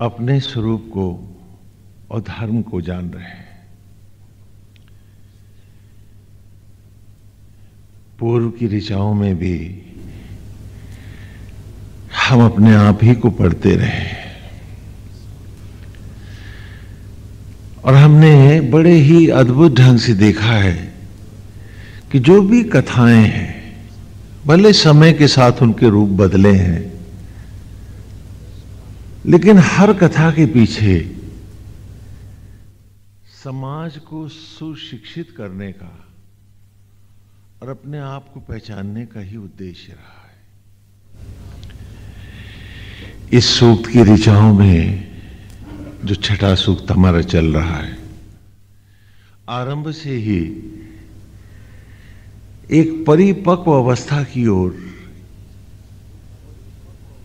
अपने स्वरूप को और धर्म को जान रहे हैं। पूर्व की ऋचाओं में भी हम अपने आप ही को पढ़ते रहे और हमने बड़े ही अद्भुत ढंग से देखा है कि जो भी कथाएं हैं, भले समय के साथ उनके रूप बदले हैं, लेकिन हर कथा के पीछे समाज को सुशिक्षित करने का और अपने आप को पहचानने का ही उद्देश्य रहा है। इस सूक्त की ऋचाओं में जो छठा सूक्त हमारा चल रहा है, आरंभ से ही एक परिपक्व अवस्था की ओर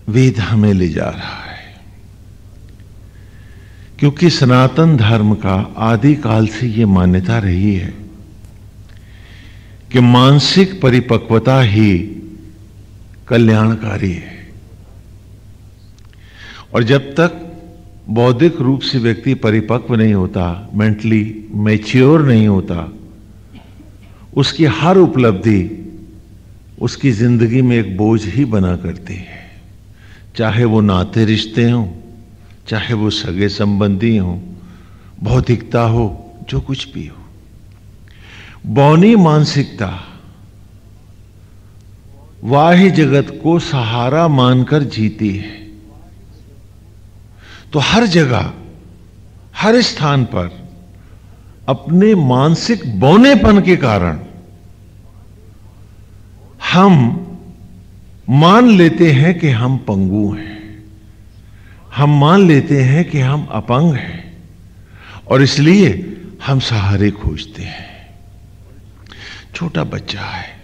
वेद हमें ले जा रहा है, क्योंकि सनातन धर्म का आदि काल से यह मान्यता रही है कि मानसिक परिपक्वता ही कल्याणकारी है। और जब तक बौद्धिक रूप से व्यक्ति परिपक्व नहीं होता, मेंटली मैच्योर नहीं होता, उसकी हर उपलब्धि उसकी जिंदगी में एक बोझ ही बना करती है। चाहे वो नाते रिश्ते हों, चाहे वो सगे संबंधी हों, भौतिकता हो, जो कुछ भी हो, बौनी मानसिकता बाह्य जगत को सहारा मानकर जीती है। तो हर जगह, हर स्थान पर अपने मानसिक बौनेपन के कारण हम मान लेते हैं कि हम पंगु हैं, हम मान लेते हैं कि हम अपंग हैं, और इसलिए हम सहारे खोजते हैं। छोटा बच्चा है,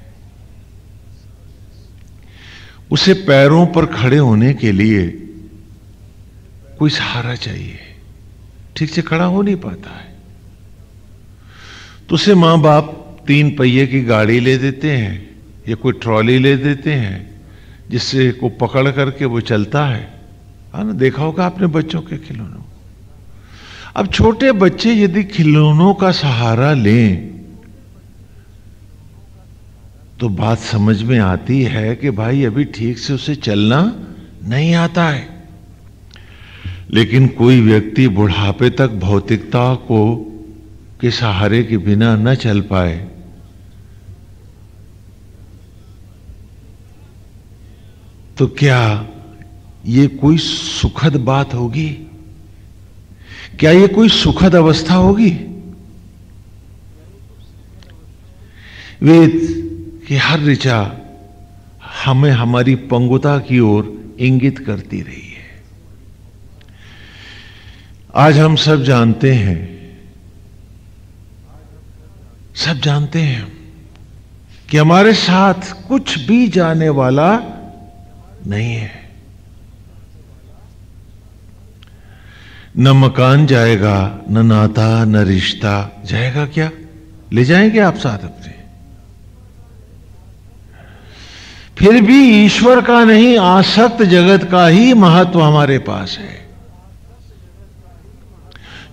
उसे पैरों पर खड़े होने के लिए कोई सहारा चाहिए, ठीक से खड़ा हो नहीं पाता है, तो उसे मां बाप 3 पहिए की गाड़ी ले देते हैं या कोई ट्रॉली ले देते हैं, जिससे को पकड़ करके वो चलता है ना। देखा होगा आपने बच्चों के खिलौनों। अब छोटे बच्चे यदि खिलौनों का सहारा लें तो बात समझ में आती है कि भाई अभी ठीक से उसे चलना नहीं आता है। लेकिन कोई व्यक्ति बुढ़ापे तक भौतिकता को के सहारे के बिना न चल पाए तो क्या ये कोई सुखद बात होगी? क्या ये कोई सुखद अवस्था होगी? वेद की हर ऋचा हमें हमारी पंगुता की ओर इंगित करती रही है। आज हम सब जानते हैं कि हमारे साथ कुछ भी जाने वाला नहीं है। न मकान जाएगा, न नाता, न रिश्ता जाएगा। क्या ले जाएंगे आप साथ अपने? फिर भी ईश्वर का नहीं, आसक्त जगत का ही महत्व हमारे पास है।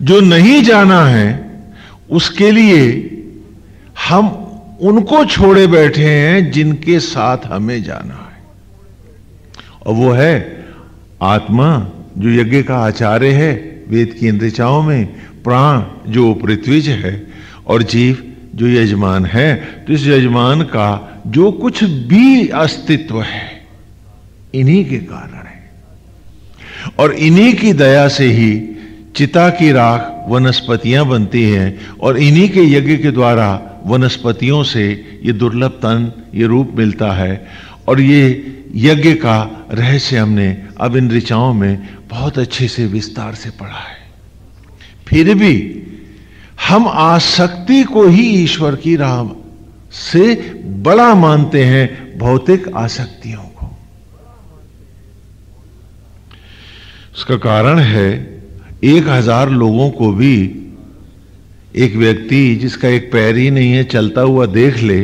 जो नहीं जाना है उसके लिए हम उनको छोड़े बैठे हैं जिनके साथ हमें जाना है, और वो है आत्मा जो यज्ञ का आचार्य है वेद की ऋचाओं में, प्राण जो पृथ्वीज है, और जीव जो यजमान है। तो इस यजमान का जो कुछ भी अस्तित्व है इन्हीं के कारण है, और इन्हीं की दया से ही चिता की राख वनस्पतियां बनती हैं, और इन्हीं के यज्ञ के द्वारा वनस्पतियों से ये दुर्लभ तन, ये रूप मिलता है। और ये यज्ञ का रहस्य हमने अब इन ऋचाओं में बहुत अच्छे से विस्तार से पढ़ा है। फिर भी हम आसक्ति को ही ईश्वर की राह से बड़ा मानते हैं भौतिक आसक्तियों को। उसका कारण है 1000 लोगों को भी एक व्यक्ति जिसका एक पैर ही नहीं है चलता हुआ देख ले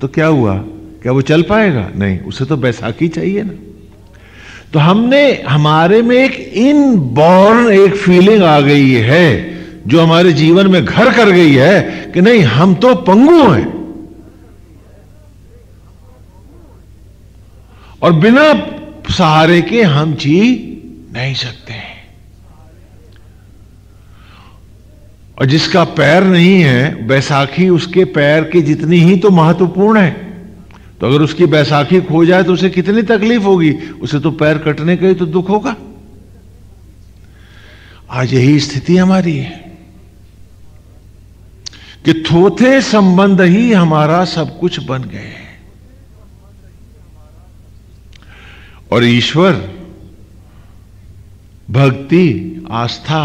तो क्या हुआ? क्या वो चल पाएगा? नहीं, उसे तो बैसाखी चाहिए ना। तो तो हमारे में एक इनबॉर्न एक फीलिंग आ गई है जो हमारे जीवन में घर कर गई है कि नहीं, हम तो पंगु हैं और बिना सहारे के हम जी नहीं सकते हैं। और जिसका पैर नहीं है, बैसाखी उसके पैर की जितनी ही तो महत्वपूर्ण है। तो अगर उसकी बैसाखी खो जाए तो उसे कितनी तकलीफ होगी, उसे तो पैर कटने का ही तो दुख होगा। आज यही स्थिति हमारी है कि थोथे संबंध ही हमारा सब कुछ बन गए हैं और ईश्वर, भक्ति, आस्था,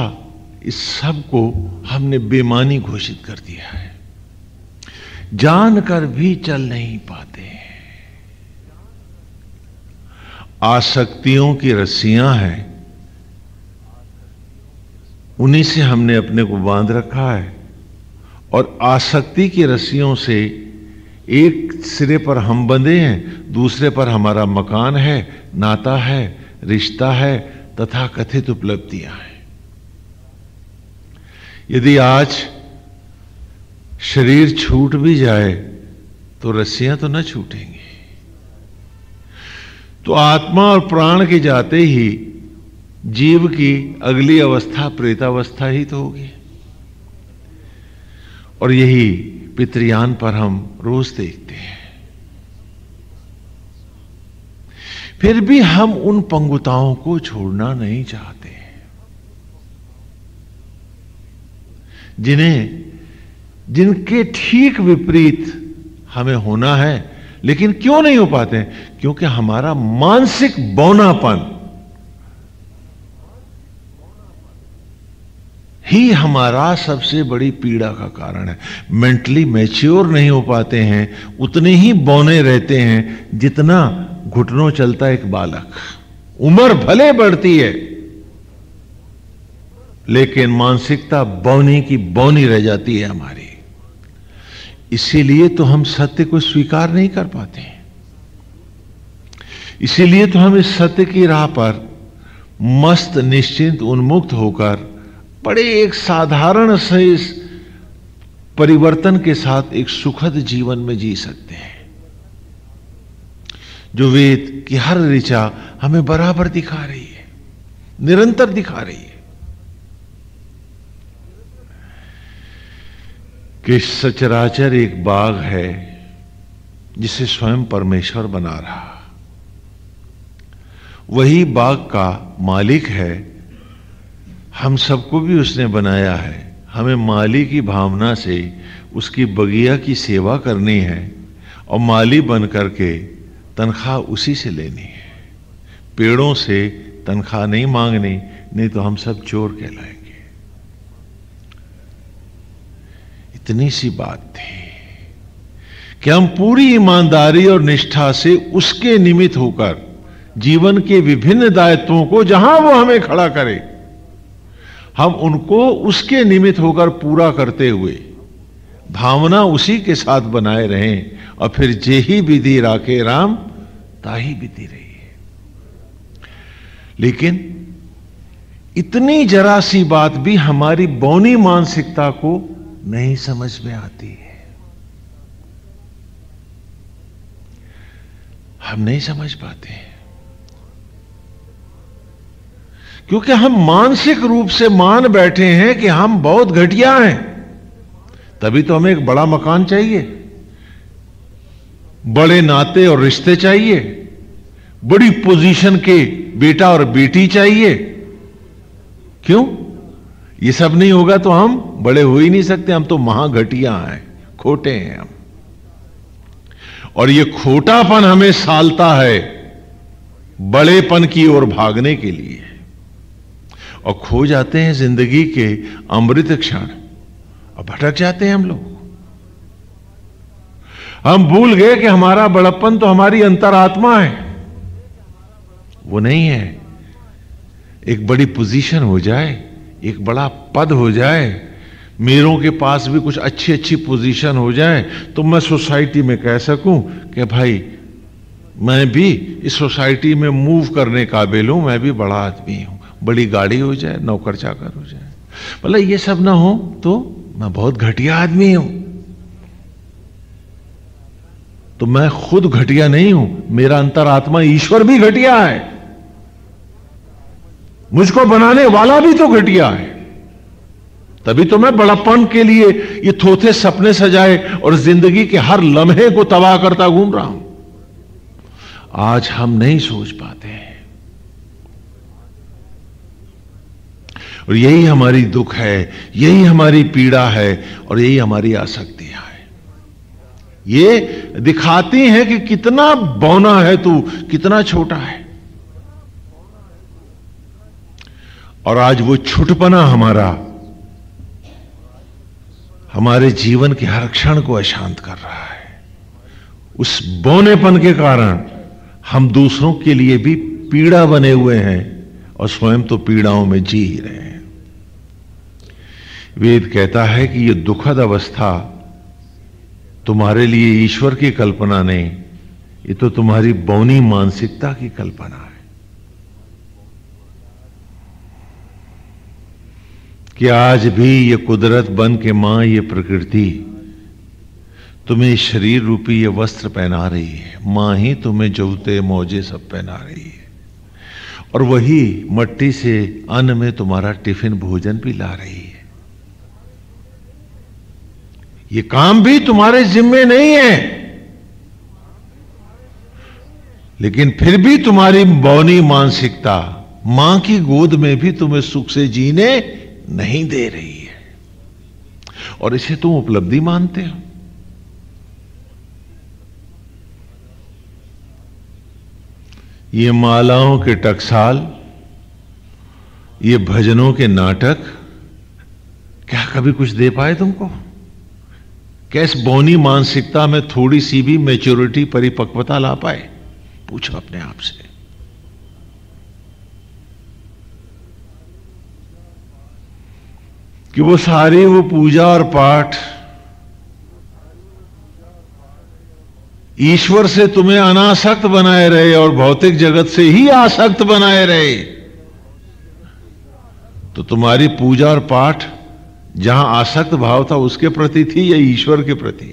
इस सब को हमने बेमानी घोषित कर दिया है। जानकर भी चल नहीं पाते हैं। आसक्तियों की रस्सियां हैं, उन्हीं से हमने अपने को बांध रखा है और आसक्ति की रस्सियों से एक सिरे पर हम बंधे हैं, दूसरे पर हमारा मकान है, नाता है, रिश्ता है तथा कथित उपलब्धियां हैं। यदि आज शरीर छूट भी जाए तो रस्सियां तो न छूटेंगी। तो आत्मा और प्राण के जाते ही जीव की अगली अवस्था प्रेतावस्था ही तो होगी। और यही पितृयान पर हम रोज देखते हैं। फिर भी हम उन पंगुताओं को छोड़ना नहीं चाहते, जिनके ठीक विपरीत हमें होना है, लेकिन क्यों नहीं हो पाते हैं? क्योंकि हमारा मानसिक बौनापन ही हमारा सबसे बड़ी पीड़ा का कारण है। मेंटली मैच्योर नहीं हो पाते हैं, उतने ही बौने रहते हैं जितना घुटनों चलता एक बालक। उम्र भले बढ़ती है लेकिन मानसिकता बौनी की बौनी रह जाती है हमारी। इसीलिए तो हम सत्य को स्वीकार नहीं कर पाते। इसीलिए तो हम इस सत्य की राह पर मस्त, निश्चिंत, उन्मुक्त होकर बड़े एक साधारण से इस परिवर्तन के साथ एक सुखद जीवन में जी सकते हैं, जो वेद की हर ऋचा हमें बराबर दिखा रही है, निरंतर दिखा रही है कि सचराचर एक बाग है जिसे स्वयं परमेश्वर बना रहा। वही बाग का मालिक है, हम सबको भी उसने बनाया है। हमें माली की भावना से उसकी बगिया की सेवा करनी है और माली बन करके तनख्वाह उसी से लेनी है। पेड़ों से तनख्वाह नहीं मांगनी, नहीं तो हम सब चोर कहलाएंगे। इतनी सी बात थी कि हम पूरी ईमानदारी और निष्ठा से उसके निमित्त होकर जीवन के विभिन्न दायित्वों को, जहां वो हमें खड़ा करे, हम उनको उसके निमित्त होकर पूरा करते हुए भावना उसी के साथ बनाए रहें। और फिर जेही विधि राखे राम ताही विधि रही है। लेकिन इतनी जरा सी बात भी हमारी बौनी मानसिकता को नहीं समझ में आती है। हम नहीं समझ पाते क्योंकि हम मानसिक रूप से मान बैठे हैं कि हम बहुत घटिया हैं। तभी तो हमें एक बड़ा मकान चाहिए, बड़े नाते और रिश्ते चाहिए, बड़ी पोजीशन के बेटा और बेटी चाहिए। क्यों? ये सब नहीं होगा तो हम बड़े हो ही नहीं सकते। हम तो महाघटिया हैं, खोटे हैं हम। और ये खोटापन हमें सालता है बड़ेपन की ओर भागने के लिए, और खो जाते हैं जिंदगी के अमृत क्षण और भटक जाते हैं हम लोग। हम भूल गए कि हमारा बड़प्पन तो हमारी अंतरात्मा है, वो नहीं है। एक बड़ी पोजीशन हो जाए, एक बड़ा पद हो जाए, मेरों के पास भी कुछ अच्छी अच्छी पोजीशन हो जाए, तो मैं सोसाइटी में कह सकूं कि भाई मैं भी इस सोसाइटी में मूव करने काबिल हूं, मैं भी बड़ा आदमी हूं, बड़ी गाड़ी हो जाए, नौकर चाकर हो जाए, मतलब ये सब ना हो तो मैं बहुत घटिया आदमी हूं। तो मैं खुद घटिया नहीं हूं, मेरा अंतरात्मा ईश्वर भी घटिया है, मुझको बनाने वाला भी तो घटिया है। तभी तो मैं बड़प्पन के लिए ये थोथे सपने सजाए और जिंदगी के हर लम्हे को तबाह करता घूम रहा हूं। आज हम नहीं सोच पाते हैं, और यही हमारी दुख है, यही हमारी पीड़ा है, और यही हमारी आसक्तियां हैं। ये दिखाती हैं कि कितना बौना है तू, कितना छोटा है। और आज वो छुटपना हमारे जीवन के हर क्षण को अशांत कर रहा है। उस बौनेपन के कारण हम दूसरों के लिए भी पीड़ा बने हुए हैं और स्वयं तो पीड़ाओं में जी ही रहे हैं। वेद कहता है कि यह दुखद अवस्था तुम्हारे लिए ईश्वर की कल्पना नहीं, ये तो तुम्हारी बौनी मानसिकता की कल्पना है। कि आज भी ये कुदरत बन के मां, ये प्रकृति तुम्हें शरीर रूपी ये वस्त्र पहना रही है, मां ही तुम्हें जूते मोजे सब पहना रही है, और वही मट्टी से अन्न में तुम्हारा टिफिन भोजन भी ला रही है। ये काम भी तुम्हारे जिम्मे नहीं है, लेकिन फिर भी तुम्हारी बौनी मानसिकता मां की गोद में भी तुम्हें सुख से जीने नहीं दे रही है, और इसे तुम उपलब्धि मानते हो। ये मालाओं के टकसाल, ये भजनों के नाटक क्या कभी कुछ दे पाए तुमको? क्या इस बौनी मानसिकता में थोड़ी सी भी मैच्योरिटी, परिपक्वता ला पाए? पूछो अपने आप से। कि वो सारी वो पूजा और पाठ ईश्वर से तुम्हें अनासक्त बनाए रहे और भौतिक जगत से ही आसक्त बनाए रहे, तो तुम्हारी पूजा और पाठ जहां आसक्त भाव था उसके प्रति थी या ईश्वर के प्रति?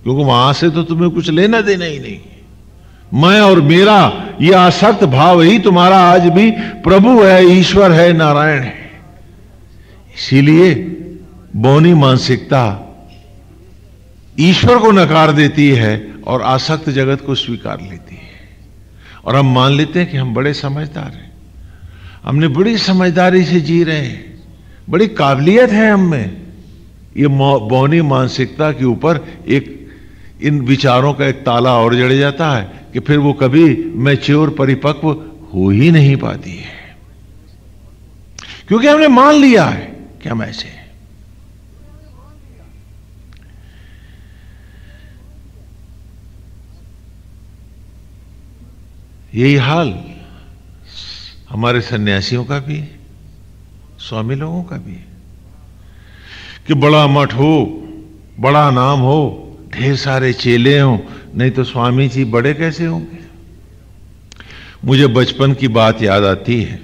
क्योंकि वहां से तो तुम्हें कुछ लेना देना ही नहीं। मैं और मेरा ये आसक्त भाव ही तुम्हारा आज भी प्रभु है, ईश्वर है, नारायण है। इसीलिए बौनी मानसिकता ईश्वर को नकार देती है और आसक्त जगत को स्वीकार लेती है, और हम मान लेते हैं कि हम बड़े समझदार हैं, हमने बड़ी समझदारी से जी रहे हैं, बड़ी काबिलियत है हम में। ये बौनी मानसिकता के ऊपर एक इन विचारों का एक ताला और जड़ जाता है कि फिर वो कभी मैच्योर, परिपक्व हो ही नहीं पाती है, क्योंकि हमने मान लिया है कि हम ऐसे हैं। यही हाल हमारे सन्यासियों का भी है, स्वामी लोगों का भी है, कि बड़ा मठ हो, बड़ा नाम हो, ढेर सारे चेले हों, नहीं तो स्वामी जी बड़े कैसे होंगे? मुझे बचपन की बात याद आती है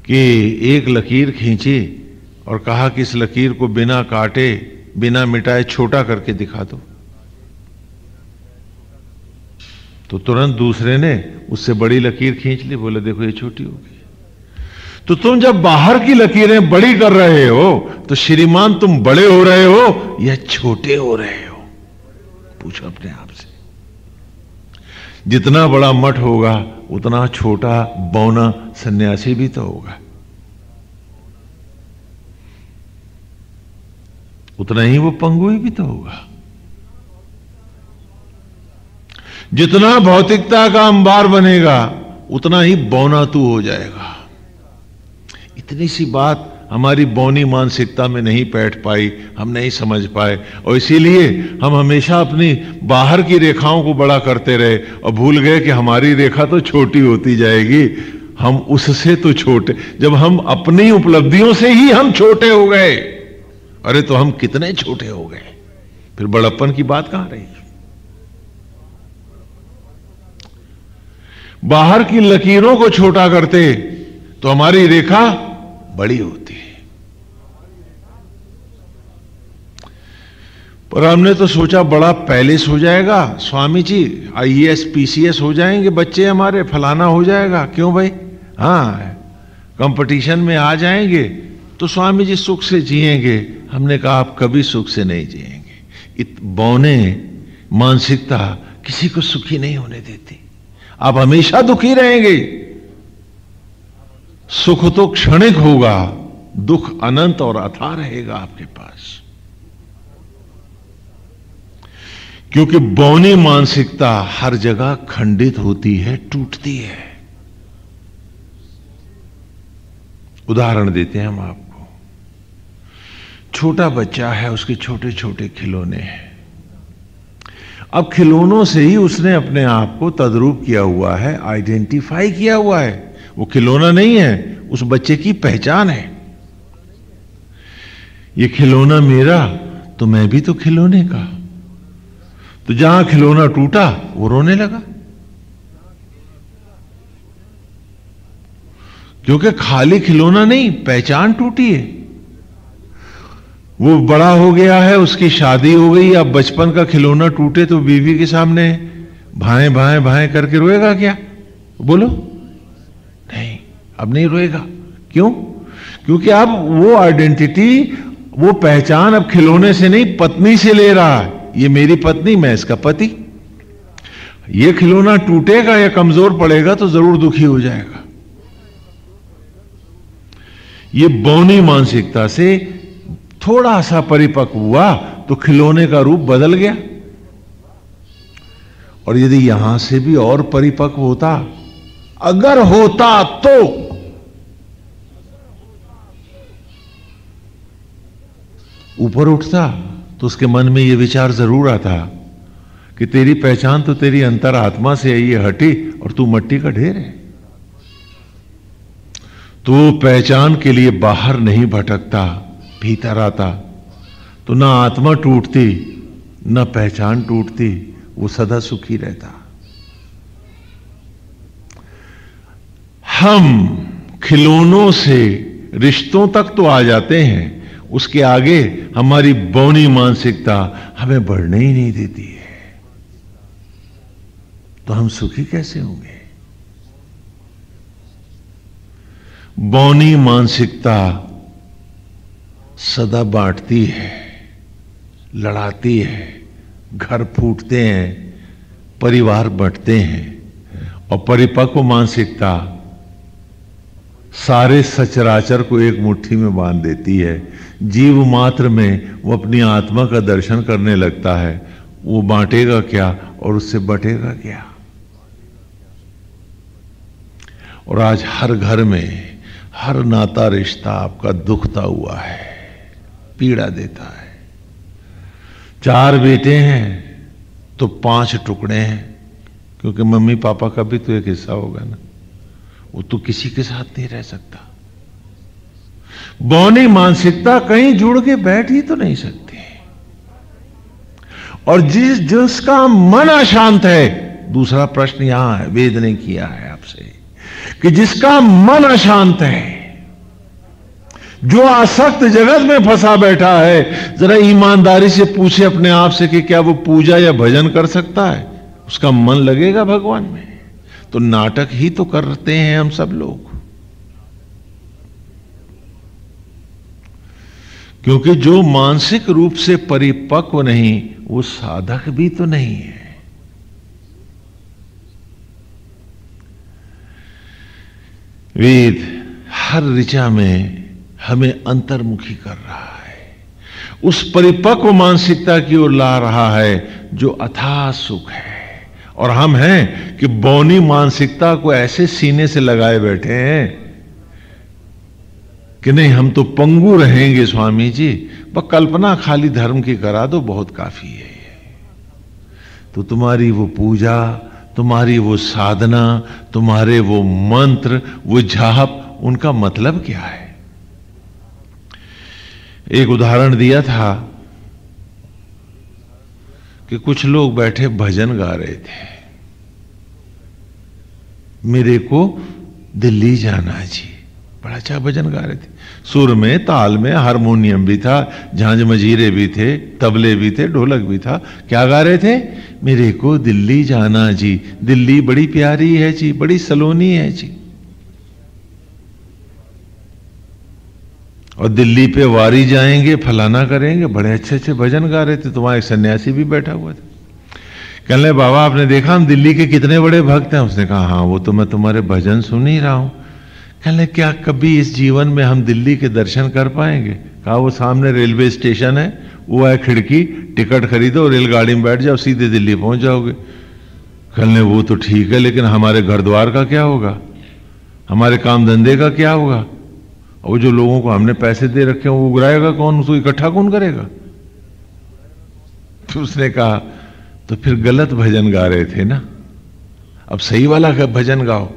कि एक लकीर खींची और कहा कि इस लकीर को बिना काटे, बिना मिटाए छोटा करके दिखा दो। तो तुरंत दूसरे ने उससे बड़ी लकीर खींच ली, बोले देखो ये छोटी होगी। तो तुम जब बाहर की लकीरें बड़ी कर रहे हो तो श्रीमान तुम बड़े हो रहे हो या छोटे हो रहे हो? पूछो अपने आप से। जितना बड़ा मठ होगा उतना छोटा बौना सन्यासी भी तो होगा, उतना ही वो पंगुई भी तो होगा। जितना भौतिकता का अंबार बनेगा उतना ही बौना तू हो जाएगा। इतनी सी बात हमारी बौनी मानसिकता में नहीं बैठ पाई, हम नहीं समझ पाए, और इसीलिए हम हमेशा अपनी बाहर की रेखाओं को बड़ा करते रहे और भूल गए कि हमारी रेखा तो छोटी होती जाएगी, हम उससे तो छोटे। जब हम अपनी उपलब्धियों से ही हम छोटे हो गए, अरे तो हम कितने छोटे हो गए, फिर बड़प्पन की बात कहां रही? बाहर की लकीरों को छोटा करते तो हमारी रेखा बड़ी होती है। पर हमने तो सोचा बड़ा पैलेस हो जाएगा स्वामी जी, आईएएस पीसीएस हो जाएंगे बच्चे हमारे, फलाना हो जाएगा। क्यों भाई? हाँ, कंपटीशन में आ जाएंगे तो स्वामी जी सुख से जिएंगे। हमने कहा आप कभी सुख से नहीं जिएंगे। बौने मानसिकता किसी को सुखी नहीं होने देती, आप हमेशा दुखी रहेंगे। सुख तो क्षणिक होगा, दुख अनंत और अथाह रहेगा आपके पास। क्योंकि बौनी मानसिकता हर जगह खंडित होती है, टूटती है। उदाहरण देते हैं हम आपको। छोटा बच्चा है, उसके छोटे छोटे खिलौने हैं। अब खिलौनों से ही उसने अपने आप को तद्रूप किया हुआ है, आइडेंटिफाई किया हुआ है। वो खिलौना नहीं है, उस बच्चे की पहचान है। ये खिलौना मेरा तो मैं भी तो खिलौने का। तो जहां खिलौना टूटा वो रोने लगा, क्योंकि खाली खिलौना नहीं, पहचान टूटी है। वो बड़ा हो गया है, उसकी शादी हो गई। अब बचपन का खिलौना टूटे तो बीवी के सामने भाएं भाएं भाएं करके रोएगा क्या? बोलो, नहीं, अब नहीं रोएगा। क्यों? क्योंकि अब वो आइडेंटिटी, वो पहचान अब खिलौने से नहीं, पत्नी से ले रहा है। ये मेरी पत्नी, मैं इसका पति। ये खिलौना टूटेगा या कमजोर पड़ेगा तो जरूर दुखी हो जाएगा। ये बौनी मानसिकता से थोड़ा सा परिपक्व हुआ तो खिलौने का रूप बदल गया। और यदि यहां से भी और परिपक्व होता, अगर होता तो ऊपर उठता, तो उसके मन में यह विचार जरूर आता कि तेरी पहचान तो तेरी अंतरात्मा से है, ये हटी और तू मट्टी का ढेर है। तो पहचान के लिए बाहर नहीं भटकता, भीतर आता, तो ना आत्मा टूटती ना पहचान टूटती, वो सदा सुखी रहता। हम खिलौनों से रिश्तों तक तो आ जाते हैं, उसके आगे हमारी बौनी मानसिकता हमें बढ़ने ही नहीं देती है। तो हम सुखी कैसे होंगे? बौनी मानसिकता सदा बांटती है, लड़ाती है, घर फूटते हैं, परिवार बंटते हैं। और परिपक्व मानसिकता सारे सचराचर को एक मुट्ठी में बांध देती है। जीव मात्र में वो अपनी आत्मा का दर्शन करने लगता है। वो बांटेगा क्या और उससे बटेगा क्या? और आज हर घर में हर नाता रिश्ता आपका दुखता हुआ है, पीड़ा देता है। 4 बेटे हैं तो 5 टुकड़े हैं, क्योंकि मम्मी पापा का भी तो एक हिस्सा होगा ना। वो तो किसी के साथ नहीं रह सकता। बौनी मानसिकता कहीं जुड़ के बैठ ही तो नहीं सकती। और जिसका मन अशांत है, दूसरा प्रश्न यहां है, वेद ने किया है आपसे, कि जिसका मन अशांत है, जो आसक्त जगत में फंसा बैठा है, जरा ईमानदारी से पूछे अपने आप से कि क्या वो पूजा या भजन कर सकता है? उसका मन लगेगा भगवान में? तो नाटक ही तो करते हैं हम सब लोग। क्योंकि जो मानसिक रूप से परिपक्व नहीं, वो साधक भी तो नहीं है। वेद हर ऋचा में हमें अंतर्मुखी कर रहा है, उस परिपक्व मानसिकता की ओर ला रहा है जो अथाह सुख है। और हम हैं कि बौनी मानसिकता को ऐसे सीने से लगाए बैठे हैं कि नहीं, हम तो पंगु रहेंगे स्वामी जी, बस कल्पना खाली धर्म की करा दो, बहुत काफी है। तो तुम्हारी वो पूजा, तुम्हारी वो साधना, तुम्हारे वो मंत्र, वो जाप, उनका मतलब क्या है? एक उदाहरण दिया था कि कुछ लोग बैठे भजन गा रहे थे। मेरे को दिल्ली जाना जी। बड़ा अच्छा भजन गा रहे थे, सुर में, ताल में, हारमोनियम भी था, झांझ मजीरे भी थे, तबले भी थे, ढोलक भी था। क्या गा रहे थे? मेरे को दिल्ली जाना जी, दिल्ली बड़ी प्यारी है जी, बड़ी सलोनी है जी। और दिल्ली पे वारी जाएंगे, फलाना करेंगे, बड़े अच्छे अच्छे भजन गा रहे थे। तो वहां एक सन्यासी भी बैठा हुआ था। कहने बाबा आपने देखा हम दिल्ली के कितने बड़े भक्त हैं? उसने कहा हाँ वो तो मैं तुम्हारे भजन सुन ही रहा हूं। कहने क्या कभी इस जीवन में हम दिल्ली के दर्शन कर पाएंगे? कहा वो सामने रेलवे स्टेशन है, वो है खिड़की, टिकट खरीदो, रेलगाड़ी में बैठ जाओ, सीधे दिल्ली पहुंच जाओगे। कहने वो तो ठीक है, लेकिन हमारे घर द्वार का क्या होगा, हमारे काम धंधे का क्या होगा? और जो लोगों को हमने पैसे दे रखे हैं वो उगराएगा कौन, उसको इकट्ठा कौन करेगा? तो उसने कहा तो फिर गलत भजन गा रहे थे ना, अब सही वाला भजन गाओ।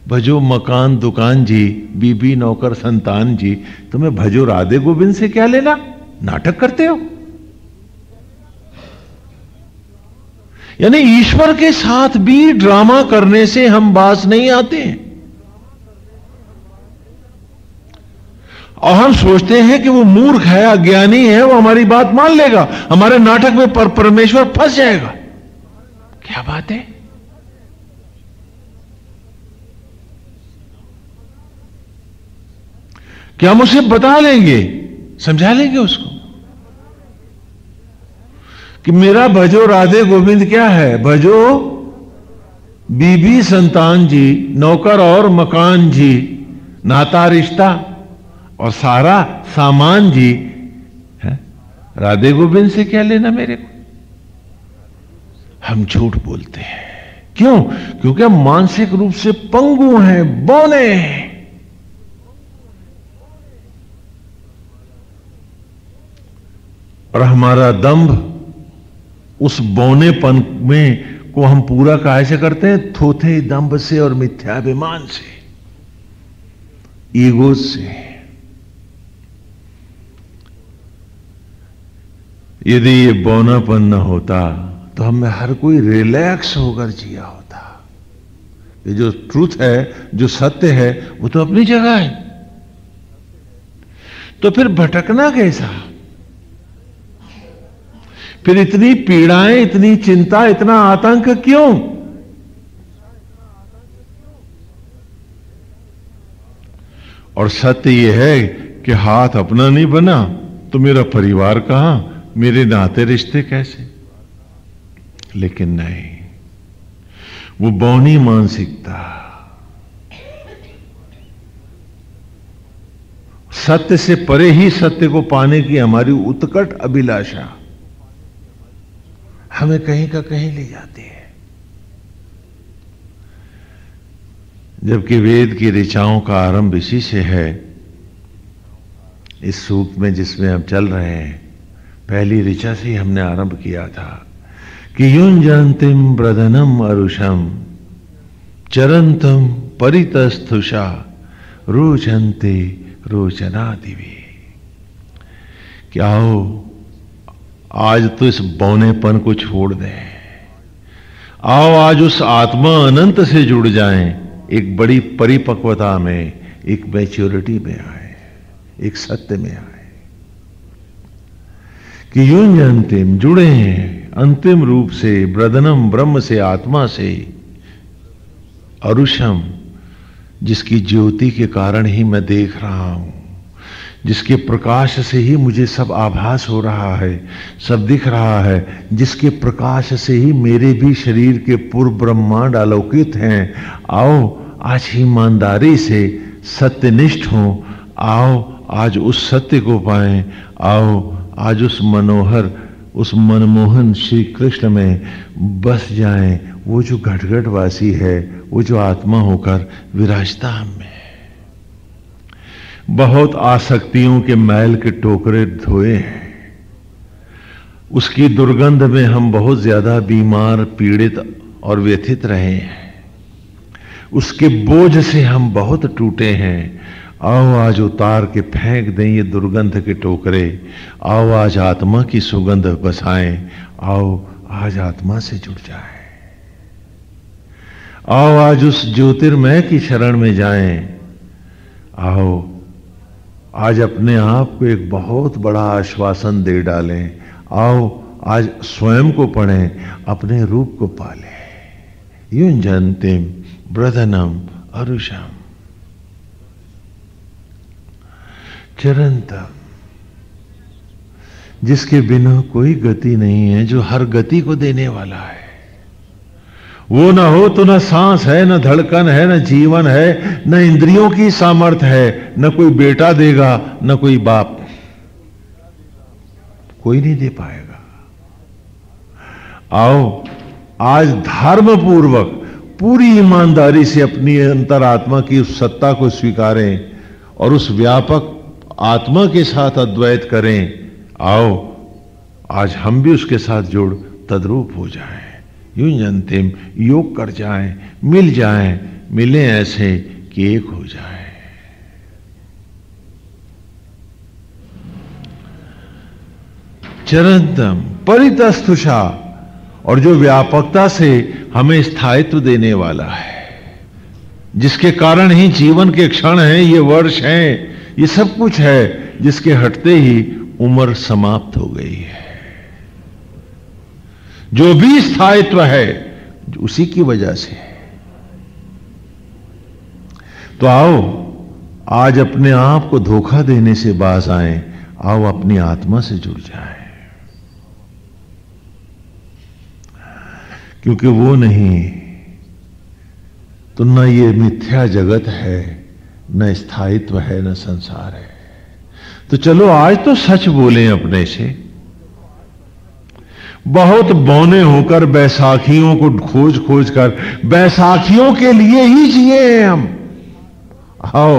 भजो मकान दुकान जी, बीबी नौकर संतान जी। तुम्हें भजो राधे गोविंद से क्या लेना? नाटक करते हो। यानी ईश्वर के साथ भी ड्रामा करने से हम बास नहीं आते हैं। और हम सोचते हैं कि वो मूर्ख है, अज्ञानी है, वो हमारी बात मान लेगा, हमारे नाटक में परमेश्वर फंस जाएगा। क्या बात है? क्या हम उसे बता लेंगे, समझा लेंगे उसको कि मेरा भजो राधे गोविंद क्या है? भजो बीबी संतान जी, नौकर और मकान जी, नाता रिश्ता और सारा सामान जी है, राधे गोविंद से क्या लेना मेरे को? हम झूठ बोलते हैं। क्यों? क्योंकि हम मानसिक रूप से पंगु हैं, बौने हैं। और हमारा दंभ उस बौनेपन में को हम पूरा काहे से करते हैं? थोथे दंभ से और मिथ्याभिमान से, ईगो से। यदि ये बौनापन न होता तो हमें हर कोई रिलैक्स होकर जिया होता। ये जो ट्रूथ है, जो सत्य है, वो तो अपनी जगह है। तो फिर भटकना कैसा? फिर इतनी पीड़ाएं, इतनी चिंता, इतना आतंक क्यों? और सत्य यह है कि हाथ अपना नहीं बना तो मेरा परिवार कहां, मेरे नाते रिश्ते कैसे? लेकिन नहीं, वो बौनी मानसिकता, सत्य से परे ही सत्य को पाने की हमारी उत्कट अभिलाषा हमें कहीं का कहीं ले जाती है। जबकि वेद की ऋचाओं का आरंभ इसी से है। इस सूक्त में जिसमें हम चल रहे हैं, पहली ऋचा से ही हमने आरंभ किया था कि युंजंतिम ब्रदनम अरुषम चरंतम परितस्थुषा रोचन्ते रोचना दिवी। क्या हो, आज तो इस बौनेपन को छोड़ दें। आओ आज उस आत्मा अनंत से जुड़ जाएं, एक बड़ी परिपक्वता में, एक मैच्योरिटी में आए, एक सत्य में आए कि युंज अंतिम जुड़े हैं अंतिम रूप से ब्रदनम ब्रह्म से, आत्मा से, अरुषम जिसकी ज्योति के कारण ही मैं देख रहा हूं, जिसके प्रकाश से ही मुझे सब आभास हो रहा है, सब दिख रहा है, जिसके प्रकाश से ही मेरे भी शरीर के पूर्व ब्रह्मांड आलोकित हैं। आओ आज ईमानदारी से सत्यनिष्ठ हो, आओ आज उस सत्य को पाएं, आओ आज उस मनोहर, उस मनमोहन श्री कृष्ण में बस जाएं, वो जो घटघट वासी है, वो जो आत्मा होकर विराजता हम में। बहुत आसक्तियों के मैल के टोकरे धोए हैं, उसकी दुर्गंध में हम बहुत ज्यादा बीमार, पीड़ित और व्यथित रहे हैं, उसके बोझ से हम बहुत टूटे हैं। आओ आज उतार के फेंक दें ये दुर्गंध के टोकरे, आओ आज आत्मा की सुगंध बसाएं, आओ आज आत्मा से जुड़ जाएं, आओ आज उस ज्योतिर्मय की शरण में जाएं। आओ आज अपने आप को एक बहुत बड़ा आश्वासन दे डालें। आओ आज स्वयं को पढ़ें, अपने रूप को पालें। युञ्जन्तिम ब्रदनम अरुषम चिरंतम, जिसके बिना कोई गति नहीं है, जो हर गति को देने वाला है। वो ना हो तो ना सांस है, ना धड़कन है, ना जीवन है, ना इंद्रियों की सामर्थ्य है, ना कोई बेटा देगा, ना कोई बाप, कोई नहीं दे पाएगा। आओ आज धर्म पूर्वक पूरी ईमानदारी से अपनी अंतरात्मा की उस सत्ता को स्वीकारें और उस व्यापक आत्मा के साथ अद्वैत करें। आओ आज हम भी उसके साथ जुड़ तद्रूप हो जाएं, युञ्जन्तिम योग कर जाएं, मिल जाएं, मिलें ऐसे कि एक हो जाएं। चिरंतम परितस्तुषा, और जो व्यापकता से हमें स्थायित्व देने वाला है, जिसके कारण ही जीवन के क्षण हैं, ये वर्ष हैं, ये सब कुछ है, जिसके हटते ही उम्र समाप्त हो गई है। जो भी स्थायित्व है उसी की वजह से है। तो आओ आज अपने आप को धोखा देने से बाज आएं। आओ अपनी आत्मा से जुड़ जाएं, क्योंकि वो नहीं तो न ये मिथ्या जगत है, न स्थायित्व है, न संसार है। तो चलो आज तो सच बोलें अपने से। बहुत बौने होकर बैसाखियों को खोज खोज कर बैसाखियों के लिए ही जिए हैं हम। आओ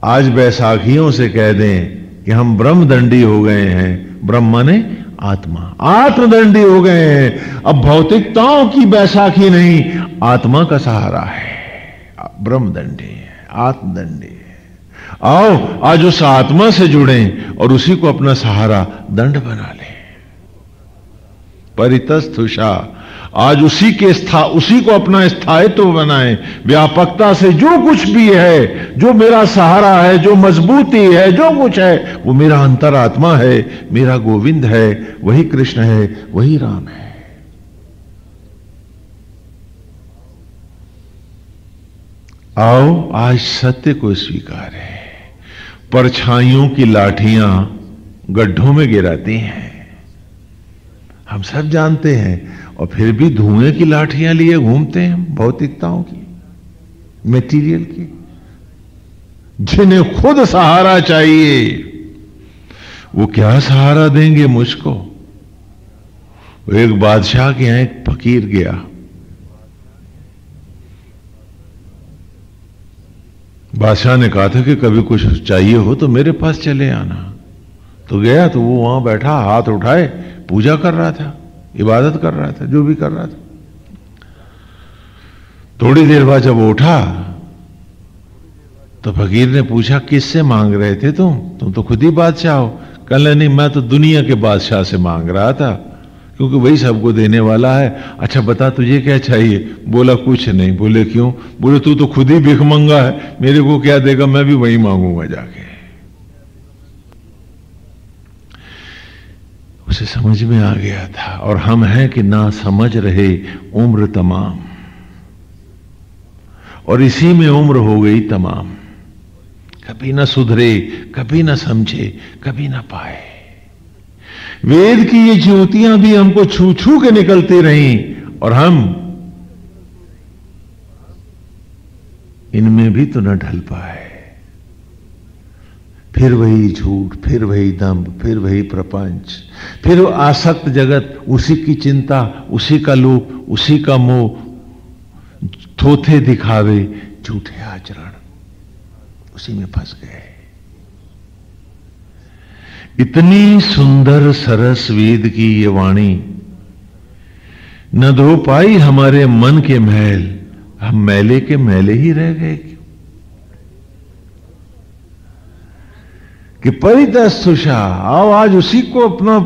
आज बैसाखियों से कह दें कि हम ब्रह्मदंडी हो गए हैं। ब्रह्म माने आत्मा, आत्मदंडी हो गए हैं। अब भौतिकताओं की बैसाखी नहीं, आत्मा का सहारा है। ब्रह्मदंडी है, आत्मदंडी है। आओ आज उस आत्मा से जुड़ें और उसी को अपना सहारा दंड बना लें। परितस्तुषा, आज उसी को अपना स्थायित्व बनाएं। व्यापकता से जो कुछ भी है, जो मेरा सहारा है, जो मजबूती है, जो कुछ है, वो मेरा अंतरात्मा है, मेरा गोविंद है, वही कृष्ण है, वही राम है। आओ आज सत्य को स्वीकारें। परछाइयों की लाठियां गड्ढों में गिराती हैं, हम सब जानते हैं, और फिर भी धुएं की लाठियां लिए घूमते हैं भौतिकताओं की, मटेरियल की। जिन्हें खुद सहारा चाहिए वो क्या सहारा देंगे मुझको। एक बादशाह के यहां एक फकीर गया। बादशाह ने कहा था कि कभी कुछ चाहिए हो तो मेरे पास चले आना। तो गया तो वो वहां बैठा, हाथ उठाए, पूजा कर रहा था, इबादत कर रहा था, जो भी कर रहा था। थोड़ी देर बाद जब उठा तो फकीर ने पूछा, किससे मांग रहे थे तुम तो खुद ही बादशाह हो। कहने नहीं, मैं तो दुनिया के बादशाह से मांग रहा था, क्योंकि वही सबको देने वाला है। अच्छा बता तुझे क्या चाहिए? बोला कुछ नहीं। बोले क्यों? बोले तू तो खुद ही भिखमंगा है, मेरे को क्या देगा, मैं भी वही मांगूंगा जाके। उसे समझ में आ गया था। और हम हैं कि ना समझ रहे उम्र तमाम, और इसी में उम्र हो गई तमाम। कभी ना सुधरे, कभी ना समझे, कभी ना पाए। वेद की ये ज्योतियां भी हमको छू छू के निकलती रहीं, और हम इनमें भी तो न ढल पाए। फिर वही झूठ, फिर वही दंभ, फिर वही प्रपंच, फिर आसक्त जगत, उसी की चिंता, उसी का लोभ, उसी का मोह, थोथे दिखावे, झूठे आचरण, उसी में फंस गए। इतनी सुंदर सरस वेद की ये वाणी न धो पाई हमारे मन के मैल, हम मैले के मैले ही रह गए। कि परितस्तुषा, आओ आज उसी को अपना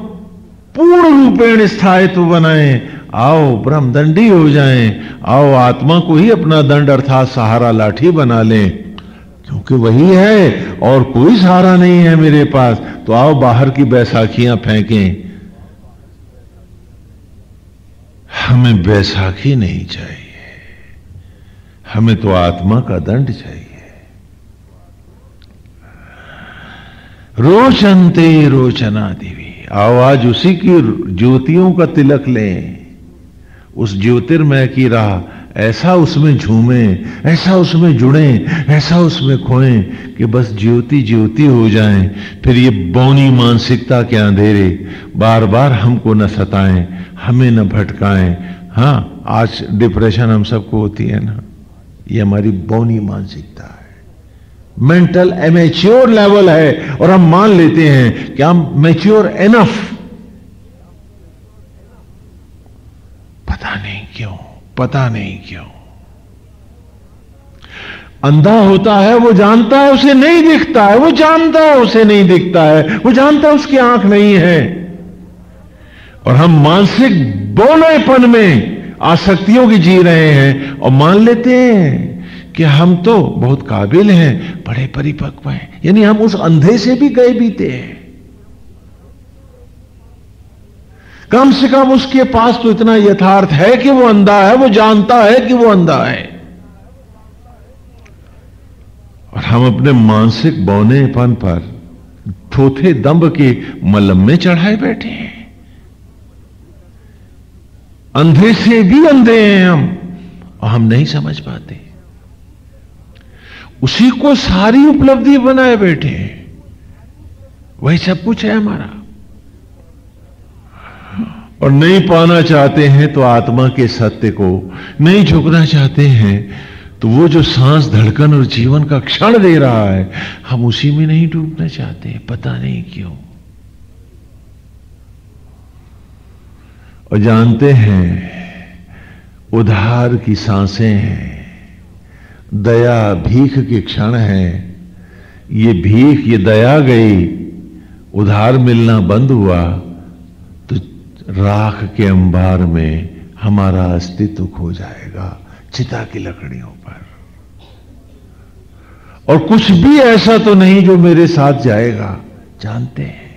पूर्ण रूपेण स्थायित्व बनाएं। आओ ब्रह्मदंडी हो जाएं, आओ आत्मा को ही अपना दंड अर्थात सहारा लाठी बना लें, क्योंकि वही है और कोई सहारा नहीं है मेरे पास। तो आओ बाहर की बैसाखियां फेंकें। हमें बैसाखी नहीं चाहिए, हमें तो आत्मा का दंड चाहिए। रोचनते रोचना देवी, आओ आज उसी की ज्योतियों का तिलक लें, उस ज्योतिर्मय की राह, ऐसा उसमें झूमें, ऐसा उसमें जुड़ें, ऐसा उसमें खोएं कि बस ज्योति ज्योति हो जाएं। फिर ये बौनी मानसिकता के अंधेरे बार बार हमको न सताएं, हमें न भटकाएं। हाँ, आज डिप्रेशन हम सबको होती है ना, ये हमारी बौनी मानसिकता है, मेंटल एमेच्योर लेवल है, और हम मान लेते हैं कि हम मैच्योर एनफ। पता नहीं क्यों, पता नहीं क्यों। अंधा होता है, वो जानता है उसे नहीं दिखता है, वो जानता है उसे नहीं दिखता है, वो जानता है उसकी आंख नहीं है। और हम मानसिक बोलेपन में आसक्तियों की जी रहे हैं और मान लेते हैं कि हम तो बहुत काबिल हैं, बड़े परिपक्व हैं। यानी हम उस अंधे से भी गए बीते हैं। कम से कम उसके पास तो इतना यथार्थ है कि वो अंधा है, वो जानता है कि वो अंधा है। और हम अपने मानसिक बौनेपन पर थोथे दंभ के मलम में चढ़ाए बैठे हैं। अंधे से भी अंधे हैं हम, और हम नहीं समझ पाते। उसी को सारी उपलब्धि बनाए बैठे हैं, वही सब कुछ है हमारा। और नहीं पाना चाहते हैं तो आत्मा के सत्य को, नहीं झुकना चाहते हैं तो वो जो सांस, धड़कन और जीवन का क्षण दे रहा है, हम उसी में नहीं डूबना चाहते, पता नहीं क्यों। और जानते हैं उधार की सांसें हैं, दया भीख के क्षण है। ये भीख, ये दया गई, उधार मिलना बंद हुआ तो राख के अंबार में हमारा अस्तित्व खो जाएगा, चिता की लकड़ियों पर। और कुछ भी ऐसा तो नहीं जो मेरे साथ जाएगा, जानते हैं।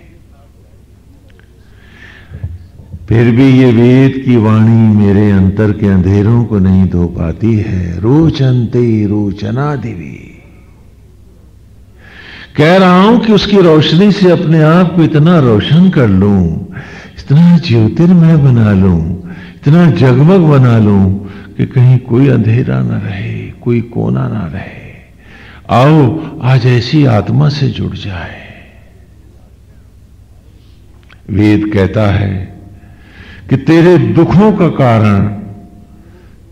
फिर भी ये वेद की वाणी मेरे अंतर के अंधेरों को नहीं धो पाती है। रोचनते रोचना देवी, कह रहा हूं कि उसकी रोशनी से अपने आप को इतना रोशन कर लूं, इतना ज्योतिर्मय बना लूं, इतना जगमग बना लूं कि कहीं कोई अंधेरा ना रहे, कोई कोना ना रहे। आओ आज ऐसी आत्मा से जुड़ जाए। वेद कहता है कि तेरे दुखों का कारण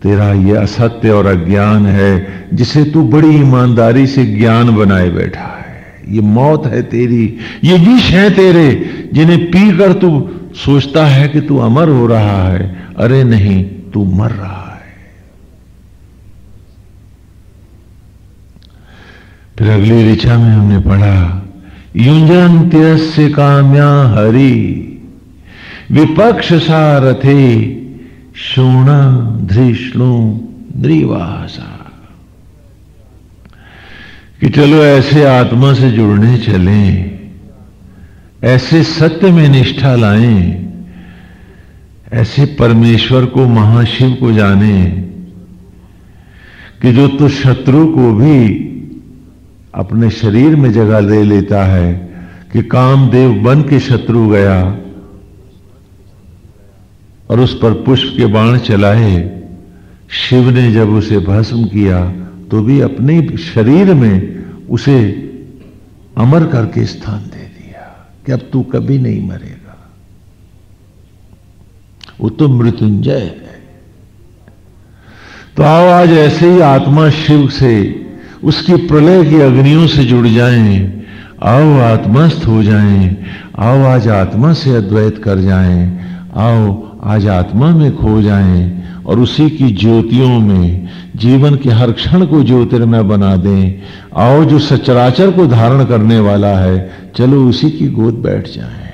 तेरा यह असत्य और अज्ञान है, जिसे तू बड़ी ईमानदारी से ज्ञान बनाए बैठा है। ये मौत है तेरी, ये विष है तेरे, जिन्हें पीकर तू सोचता है कि तू अमर हो रहा है। अरे नहीं, तू मर रहा है। फिर अगली ऋचा में हमने पढ़ा, युंजन्त्यस्य काम्या हरि विपक्ष सारथे शोणा धृष्णु द्रिवासा। कि चलो ऐसे आत्मा से जुड़ने चलें, ऐसे सत्य में निष्ठा लाएं, ऐसे परमेश्वर को, महाशिव को जाने कि जो तो शत्रु को भी अपने शरीर में जगह ले लेता है। कि कामदेव बन के शत्रु गया और उस पर पुष्प के बाण चलाए, शिव ने जब उसे भस्म किया तो भी अपने शरीर में उसे अमर करके स्थान दे दिया कि अब तू कभी नहीं मरेगा। वो तो मृत्युंजय है। तो आओ आज ऐसे ही आत्मा शिव से, उसकी प्रलय की अग्नियों से जुड़ जाएं। आओ आत्मस्थ हो जाएं। आओ आज आत्मा से अद्वैत कर जाएं। आओ आज आत्मा में खो जाएं और उसी की ज्योतियों में जीवन के हर क्षण को ज्योतिर्मय बना दें। आओ जो सचराचर को धारण करने वाला है, चलो उसी की गोद बैठ जाएं।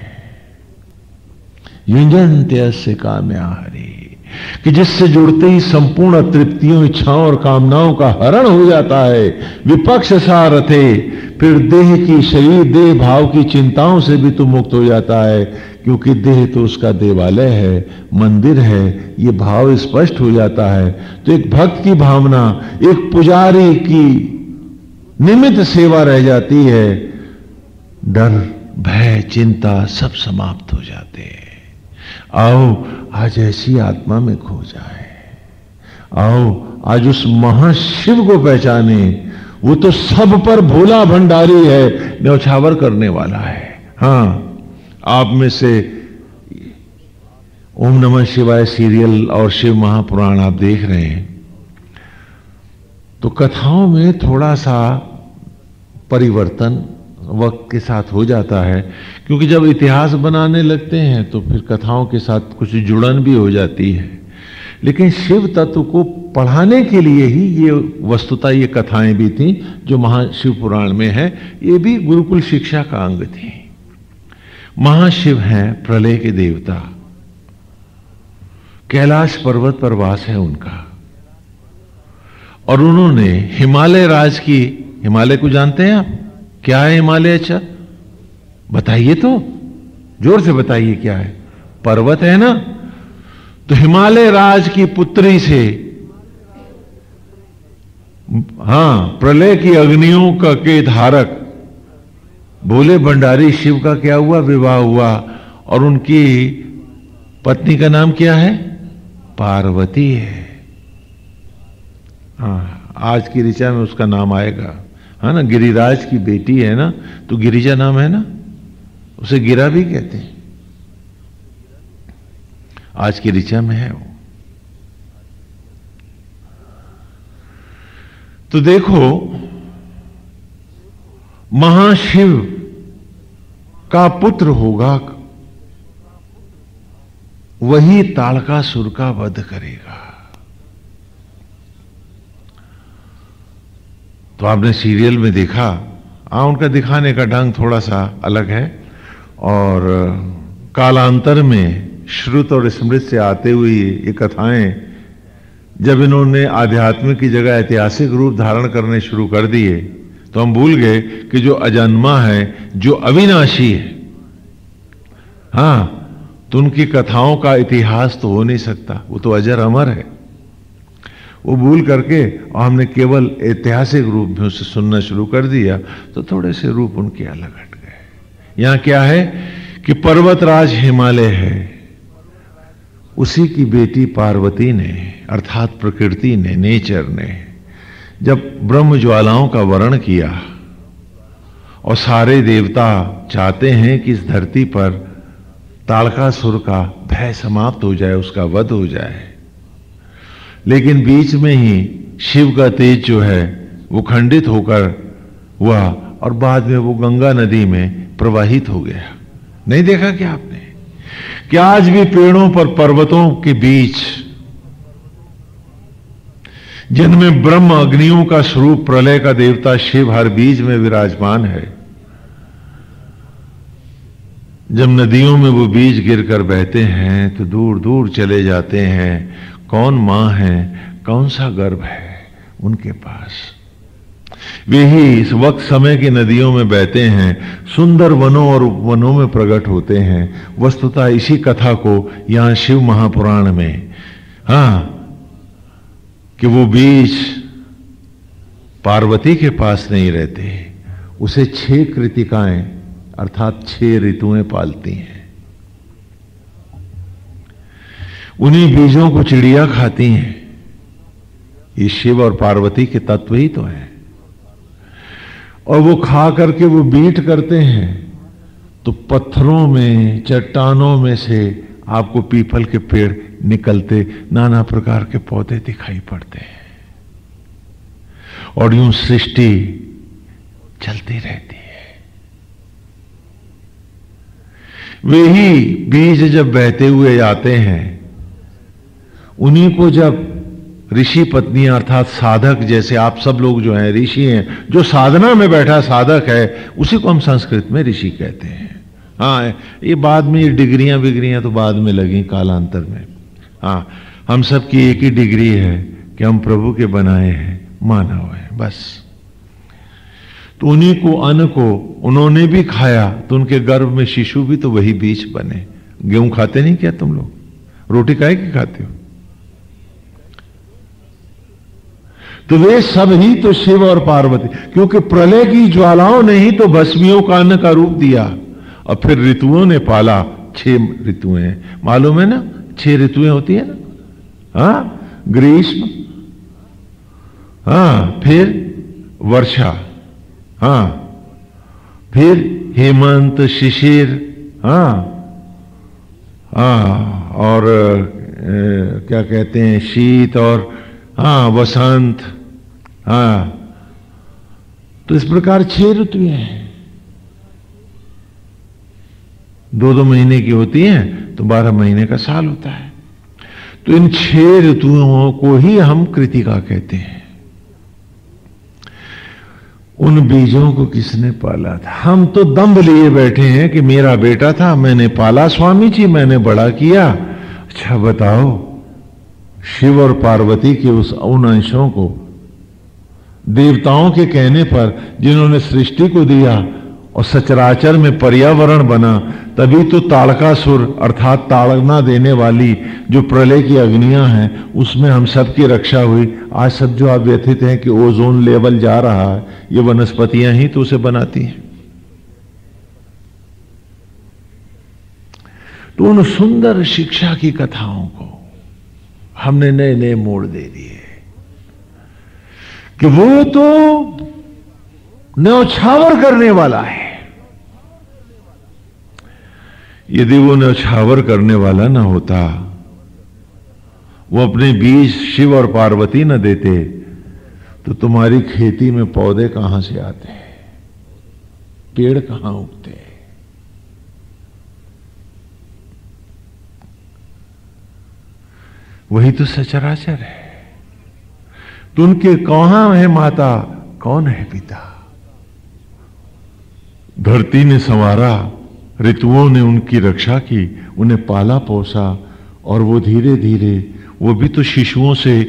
युंजन्त्यस्य काम्या हरि, कि जिससे जुड़ते ही संपूर्ण तृप्तियों, इच्छाओं और कामनाओं का हरण हो जाता है। विपक्ष सारथे, फिर देह की, शरीर देह भाव की चिंताओं से भी तो मुक्त हो जाता है, क्योंकि देह तो उसका देवालय है, मंदिर है, ये भाव स्पष्ट हो जाता है। तो एक भक्त की भावना, एक पुजारी की निमित्त सेवा रह जाती है। डर, भय, चिंता सब समाप्त हो जाते हैं। आओ आज ऐसी आत्मा में खो जाए, आओ आज उस महाशिव को पहचाने। वो तो सब पर भोला भंडारी है, न्यौछावर करने वाला है। हाँ, आप में से ओम नमः शिवाय सीरियल और शिव महापुराण आप देख रहे हैं, तो कथाओं में थोड़ा सा परिवर्तन वक्त के साथ हो जाता है, क्योंकि जब इतिहास बनाने लगते हैं तो फिर कथाओं के साथ कुछ जुड़न भी हो जाती है। लेकिन शिव तत्व को पढ़ाने के लिए ही ये वस्तुतः ये कथाएं भी थी जो महाशिव पुराण में है। ये भी गुरुकुल शिक्षा का अंग थी। महाशिव हैं प्रलय के देवता, कैलाश पर्वत पर वास है उनका, और उन्होंने हिमालय राज की, हिमालय को जानते हैं आप? क्या है हिमालय? अच्छा बताइए तो, जोर से बताइए क्या है? पर्वत है ना? तो हिमालय राज की पुत्री से, हां, प्रलय की अग्नियों का के धारक भोले भंडारी शिव का क्या हुआ? विवाह हुआ। और उनकी पत्नी का नाम क्या है? पार्वती है। हाँ, आज की ऋचा में उसका नाम आएगा, है ना? गिरिराज की बेटी है ना, तो गिरिजा नाम है ना, उसे गिरा भी कहते हैं। आज की ऋचा में है वो। तो देखो, महाशिव का पुत्र होगा, वही ताड़कासुर का वध करेगा। तो आपने सीरियल में देखा, उनका दिखाने का ढंग थोड़ा सा अलग है, और कालांतर में श्रुत और स्मृत से आते हुए ये कथाएं जब इन्होंने आध्यात्मिक की जगह ऐतिहासिक रूप धारण करने शुरू कर दिए, तो हम भूल गए कि जो अजन्मा है, जो अविनाशी है, हां, तो उनकी कथाओं का इतिहास तो हो नहीं सकता, वो तो अजर अमर है। वो भूल करके और हमने केवल ऐतिहासिक रूप में उसे सुनना शुरू कर दिया, तो थोड़े से रूप उनके अलग हट गए। यहां क्या है कि पर्वतराज हिमालय है, उसी की बेटी पार्वती ने, अर्थात प्रकृति ने, नेचर ने, जब ब्रह्म ज्वालाओं का वर्ण किया, और सारे देवता चाहते हैं कि इस धरती पर ताड़कासुर का भय समाप्त हो जाए, उसका वध हो जाए, लेकिन बीच में ही शिव का तेज जो है वो खंडित होकर हुआ, और बाद में वो गंगा नदी में प्रवाहित हो गया। नहीं देखा क्या आपने कि आज भी पेड़ों पर, पर्वतों के बीच, जिनमें ब्रह्म अग्नियों का स्वरूप प्रलय का देवता शिव हर बीज में विराजमान है, जब नदियों में वो बीज गिरकर बहते हैं तो दूर दूर चले जाते हैं। कौन मां है, कौन सा गर्भ है उनके पास? वे ही इस वक्त समय की नदियों में बहते हैं, सुंदर वनों और उपवनों में प्रकट होते हैं। वस्तुतः इसी कथा को यहां शिव महापुराण में, हां, कि वो बीज पार्वती के पास नहीं रहते, उसे 6 कृतिकाएं अर्थात 6 ऋतुएं पालती हैं। उन्हीं बीजों को चिड़िया खाती हैं। ये शिव और पार्वती के तत्व ही तो हैं। और वो खा करके वो बीट करते हैं, तो पत्थरों में, चट्टानों में से आपको पीपल के पेड़ निकलते, नाना प्रकार के पौधे दिखाई पड़ते हैं, और यूं सृष्टि चलती रहती है। वे ही बीज जब बहते हुए आते हैं, उन्हीं को जब ऋषि पत्नियां अर्थात साधक, जैसे आप सब लोग जो हैं ऋषि हैं, जो साधना में बैठा साधक है, उसी को हम संस्कृत में ऋषि कहते हैं। हाँ, ये बाद में ये डिग्रियां विग्रियां तो बाद में लगी कालांतर में। हाँ, हम सब की एक ही डिग्री है कि हम प्रभु के बनाए हैं, मानव है, बस। तो उन्हीं को, अन्न को उन्होंने भी खाया, तो उनके गर्भ में शिशु भी तो वही बीज बने। गेहूं खाते नहीं क्या तुम लोग? रोटी काहे की खाते हो? तो वे सब ही तो शिव और पार्वती, क्योंकि प्रलय की ज्वालाओं ने ही तो भस्मियों का अन्न का रूप दिया, और फिर ऋतुओं ने पाला। 6 ऋतुएं मालूम है ना? 6 ऋतुएं होती है ना? हाँ, ग्रीष्म, हाँ, फिर वर्षा, हाँ, फिर हेमंत, शिशिर, हाँ, हाँ, और क्या कहते हैं, शीत, और हाँ, वसंत, हाँ। तो इस प्रकार 6 ऋतुएं हैं, 2-2 महीने की होती हैं, तो 12 महीने का साल होता है। तो इन 6 ऋतुओं को ही हम कृतिका कहते हैं। उन बीजों को किसने पाला था? हम तो दंभ लिए बैठे हैं कि मेरा बेटा था, मैंने पाला स्वामी जी, मैंने बड़ा किया। अच्छा बताओ, शिव और पार्वती के उन अंशों को देवताओं के कहने पर जिन्होंने सृष्टि को दिया और सचराचर में पर्यावरण बना, तभी तो ताड़कासुर अर्थात ताड़ना देने वाली जो प्रलय की अग्नियां हैं, उसमें हम सब की रक्षा हुई। आज सब जो आप व्यथित हैं कि ओजोन लेवल जा रहा है, ये वनस्पतियां ही तो उसे बनाती हैं। तो उन सुंदर शिक्षा की कथाओं को हमने नए नए मोड़ दे दिए कि वो तो न्यौछावर करने वाला है। यदि वो न्यौछावर करने वाला ना होता, वो अपने बीज शिव और पार्वती न देते, तो तुम्हारी खेती में पौधे कहां से आते, पेड़ कहां उगते? वही तो सचराचर है। तो उनके कहां है माता, कौन है पिता? धरती ने संवारा, ऋतुओं ने उनकी रक्षा की, उन्हें पाला पोसा, और वो धीरे धीरे, वो भी तो शिशुओं से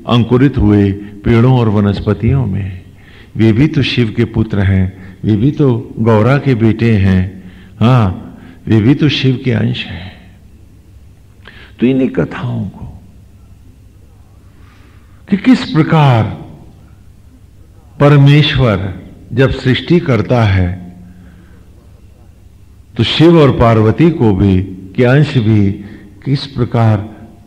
अंकुरित हुए पेड़ों और वनस्पतियों में। वे भी तो शिव के पुत्र हैं, वे भी तो गौरा के बेटे हैं, हाँ, वे भी तो शिव के अंश हैं। तो इन्हीं कथाओं को कि किस प्रकार परमेश्वर जब सृष्टि करता है तो शिव और पार्वती को भी के अंश भी किस प्रकार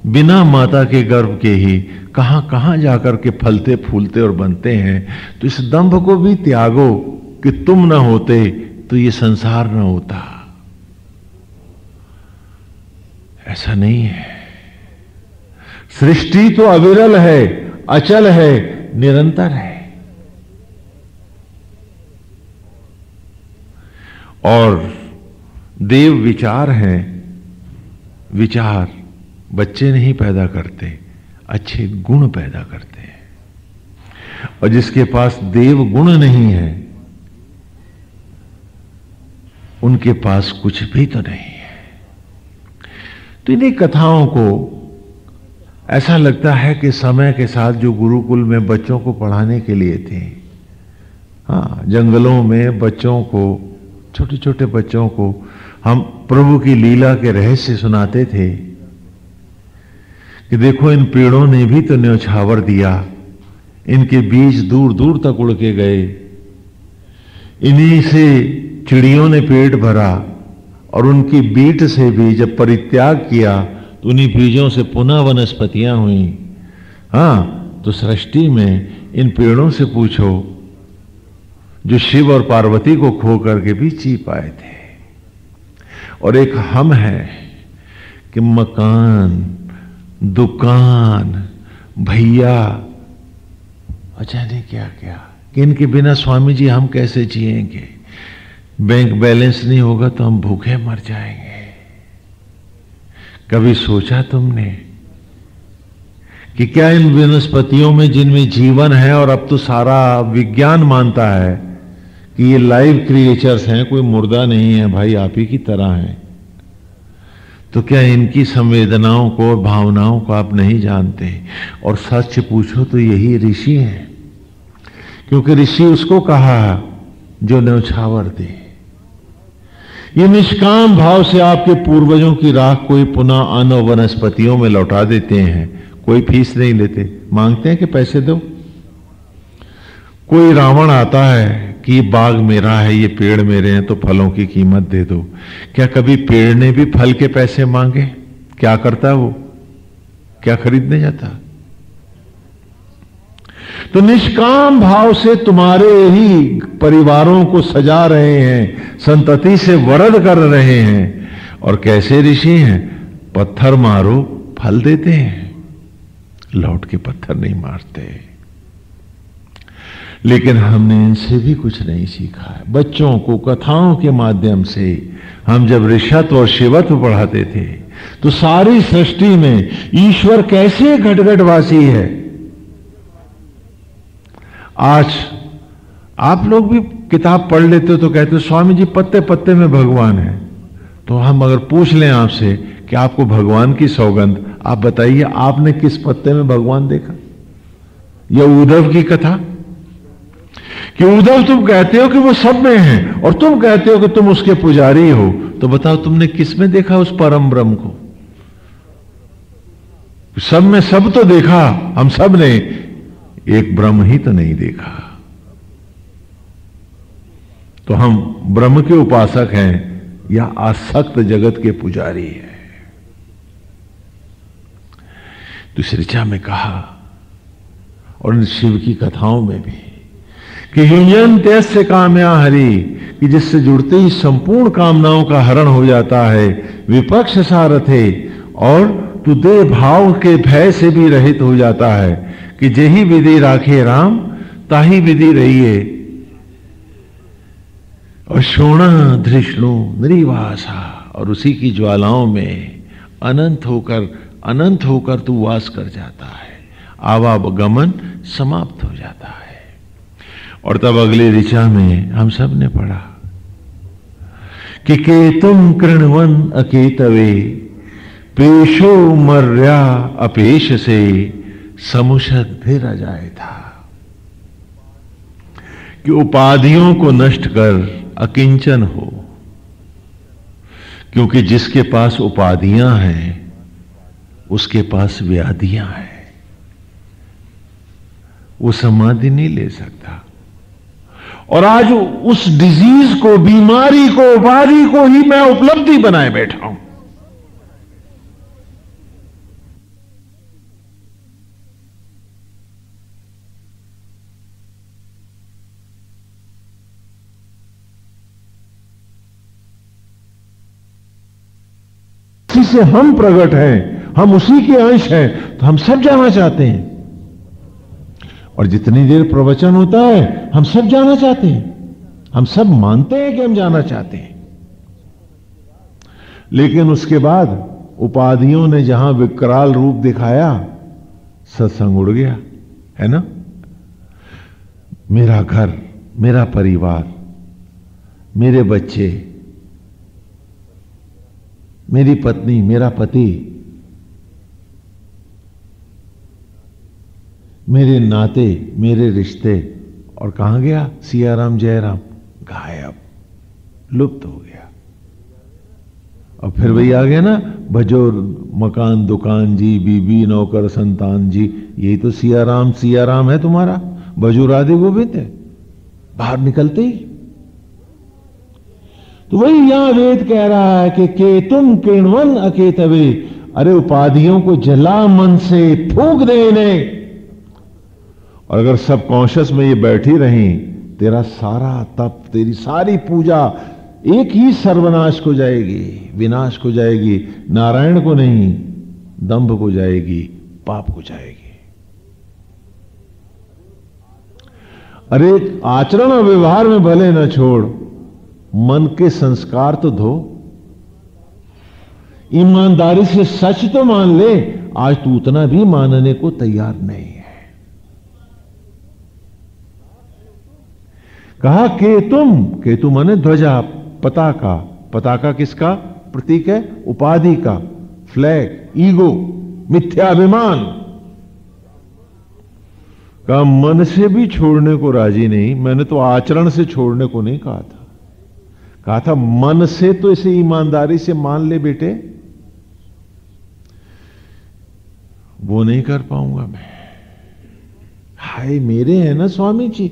बिना माता के गर्भ के ही कहां कहां जाकर के फलते फूलते और बनते हैं। तो इस दंभ को भी त्यागो कि तुम ना होते तो ये संसार ना होता। ऐसा नहीं है। सृष्टि तो अविरल है, अचल है, निरंतर है। और देव विचार हैं। विचार बच्चे नहीं पैदा करते, अच्छे गुण पैदा करते हैं। और जिसके पास देव गुण नहीं है, उनके पास कुछ भी तो नहीं है। तो इन्हीं कथाओं को ऐसा लगता है कि समय के साथ जो गुरुकुल में बच्चों को पढ़ाने के लिए थे, हाँ, जंगलों में बच्चों को, छोटे छोटे बच्चों को हम प्रभु की लीला के रहस्य सुनाते थे कि देखो इन पेड़ों ने भी तो न्यौछावर दिया, इनके बीज दूर दूर तक उड़ के गए, इन्हीं से चिड़ियों ने पेट भरा, और उनकी बीट से भी जब परित्याग किया तो उन्हीं बीजों से पुनः वनस्पतियां हुई। हाँ, तो सृष्टि में इन पेड़ों से पूछो जो शिव और पार्वती को खो करके भी जी पाए थे। और एक हम है कि मकान, दुकान, भैया, अच्छा नहीं क्या क्या, कि इनके बिना स्वामी जी हम कैसे जिएंगे? बैंक बैलेंस नहीं होगा तो हम भूखे मर जाएंगे। कभी सोचा तुमने कि क्या इन वनस्पतियों में जिनमें जीवन है, और अब तो सारा विज्ञान मानता है कि ये लाइव क्रिएचर्स हैं, कोई मुर्दा नहीं है भाई, आप ही की तरह हैं, तो क्या इनकी संवेदनाओं को और भावनाओं को आप नहीं जानते? और सच पूछो तो यही ऋषि हैं, क्योंकि ऋषि उसको कहा जो न्यौछावर दे। ये निष्काम भाव से आपके पूर्वजों की राख को पुनः अन्न और वनस्पतियों में लौटा देते हैं। कोई फीस नहीं लेते, मांगते हैं कि पैसे दो। कोई रावण आता है कि ये बाग मेरा है, ये पेड़ मेरे हैं, तो फलों की कीमत दे दो। क्या कभी पेड़ ने भी फल के पैसे मांगे? क्या करता वो? क्या खरीदने जाता? तो निष्काम भाव से तुम्हारे ही परिवारों को सजा रहे हैं, संतति से वरद कर रहे हैं। और कैसे ऋषि हैं? पत्थर मारो फल देते हैं, लौट के पत्थर नहीं मारते। लेकिन हमने इनसे भी कुछ नहीं सीखा है। बच्चों को कथाओं के माध्यम से हम जब ऋषत्व और शिवत्व पढ़ाते थे तो सारी सृष्टि में ईश्वर कैसे घटघटवासी है। आज आप लोग भी किताब पढ़ लेते हो तो कहते हो स्वामी जी पत्ते पत्ते में भगवान है। तो हम अगर पूछ लें आपसे कि आपको भगवान की सौगंध, आप बताइए आपने किस पत्ते में भगवान देखा? या उद्धव की कथा कि उद्धव तुम कहते हो कि वो सब में है और तुम कहते हो कि तुम उसके पुजारी हो, तो बताओ तुमने किस में देखा उस परम ब्रह्म को? सब में सब तो देखा, हम सब ने एक ब्रह्म ही तो नहीं देखा। तो हम ब्रह्म के उपासक हैं या आसक्त जगत के पुजारी हैं? तो इस ऋचा में कहा और इन शिव की कथाओं में भी कि युञ्जन त्यस्य काम्या हरि, कि जिससे जुड़ते ही संपूर्ण कामनाओं का हरण हो जाता है। विपक्ष सारथे, और तू दे भाव के भय से भी रहित हो जाता है कि जेहि विधि राखे राम ताही विधि रहिए। और शोणा धृष्णु निवासा, और उसी की ज्वालाओं में अनंत होकर तू वास कर जाता है, आवागमन समाप्त हो जाता है। और तब अगले ऋचा में हम सब ने पढ़ा कि केतुम कृणवन अकेतवे पेशो मर्या अपेश से समुषद फिर अजाए था। कि उपाधियों को नष्ट कर अकिंचन हो, क्योंकि जिसके पास उपाधियां हैं उसके पास व्याधियां हैं, वो समाधि नहीं ले सकता। और आज उस डिजीज को, बीमारी को, उपाधि को ही मैं उपलब्धि बनाए बैठा हूं। इसी से हम प्रकट हैं, हम उसी के अंश हैं, तो हम सब जाना चाहते हैं। और जितनी देर प्रवचन होता है हम सब जाना चाहते हैं, हम सब मानते हैं कि हम जाना चाहते हैं। लेकिन उसके बाद उपाधियों ने जहां विकराल रूप दिखाया, सत्संग उड़ गया, है ना। मेरा घर, मेरा परिवार, मेरे बच्चे, मेरी पत्नी, मेरा पति, मेरे नाते, मेरे रिश्ते, और कहां गया सियाराम जयराम? गायब, लुप्त हो गया। और फिर वही आ गया ना, भजो मकान दुकान जी, बीबी नौकर संतान जी, यही तो सियाराम सियाराम है तुम्हारा, भजो राधे गोविंद है। बाहर निकलते ही तो वही यहां वेद कह रहा है कि केतुम किण्वन अकेतवे, अरे उपाधियों को जला मन से, फूंक दे इन्हें। और अगर सब कॉन्शियस में ये बैठी रही, तेरा सारा तप, तेरी सारी पूजा एक ही सर्वनाश को जाएगी, विनाश को जाएगी। नारायण को नहीं, दंभ को जाएगी, पाप को जाएगी। अरे आचरण और व्यवहार में भले न छोड़, मन के संस्कार तो धो, ईमानदारी से सच तो मान ले। आज तू उतना भी मानने को तैयार नहीं है। कहा केतुम, केतु माने ध्वजा, पताका। पताका किसका? प्रतीक है उपाधि का, फ्लैग, ईगो, मिथ्याभिमान का। मन से भी छोड़ने को राजी नहीं। मैंने तो आचरण से छोड़ने को नहीं कहा था। कहा था मन से तो इसे ईमानदारी से मान ले बेटे, वो नहीं कर पाऊंगा मैं। हाय मेरे हैं ना स्वामी जी,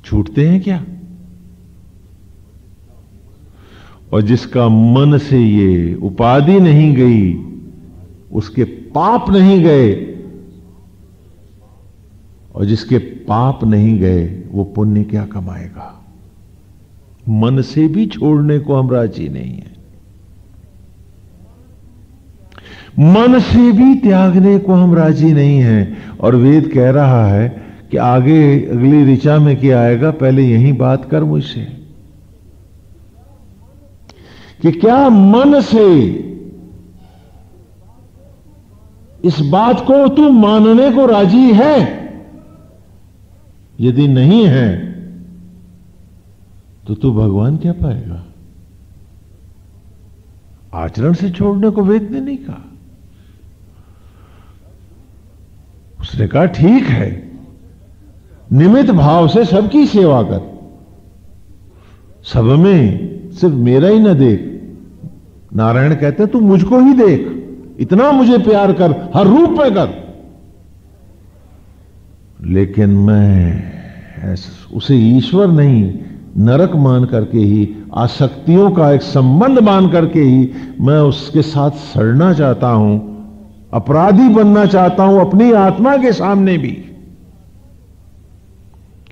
छूटते हैं क्या? और जिसका मन से ये उपाधि नहीं गई, उसके पाप नहीं गए, और जिसके पाप नहीं गए वो पुण्य क्या कमाएगा? मन से भी छोड़ने को हम राजी नहीं है, मन से भी त्यागने को हम राजी नहीं हैं। और वेद कह रहा है कि आगे अगली ऋचा में क्या आएगा, पहले यही बात कर मुझसे कि क्या मन से इस बात को तू मानने को राजी है? यदि नहीं है तो तू भगवान क्या पाएगा? आचरण से छोड़ने को वेद ने नहीं कहा। उसने कहा ठीक है, निमित्त भाव से सबकी सेवा कर, सब में सिर्फ मेरा ही ना देख। नारायण कहते तू मुझको ही देख, इतना मुझे प्यार कर, हर रूप में कर। लेकिन मैं उसे ईश्वर नहीं, नरक मान करके ही, आसक्तियों का एक संबंध मान करके ही मैं उसके साथ सड़ना चाहता हूं, अपराधी बनना चाहता हूं अपनी आत्मा के सामने भी।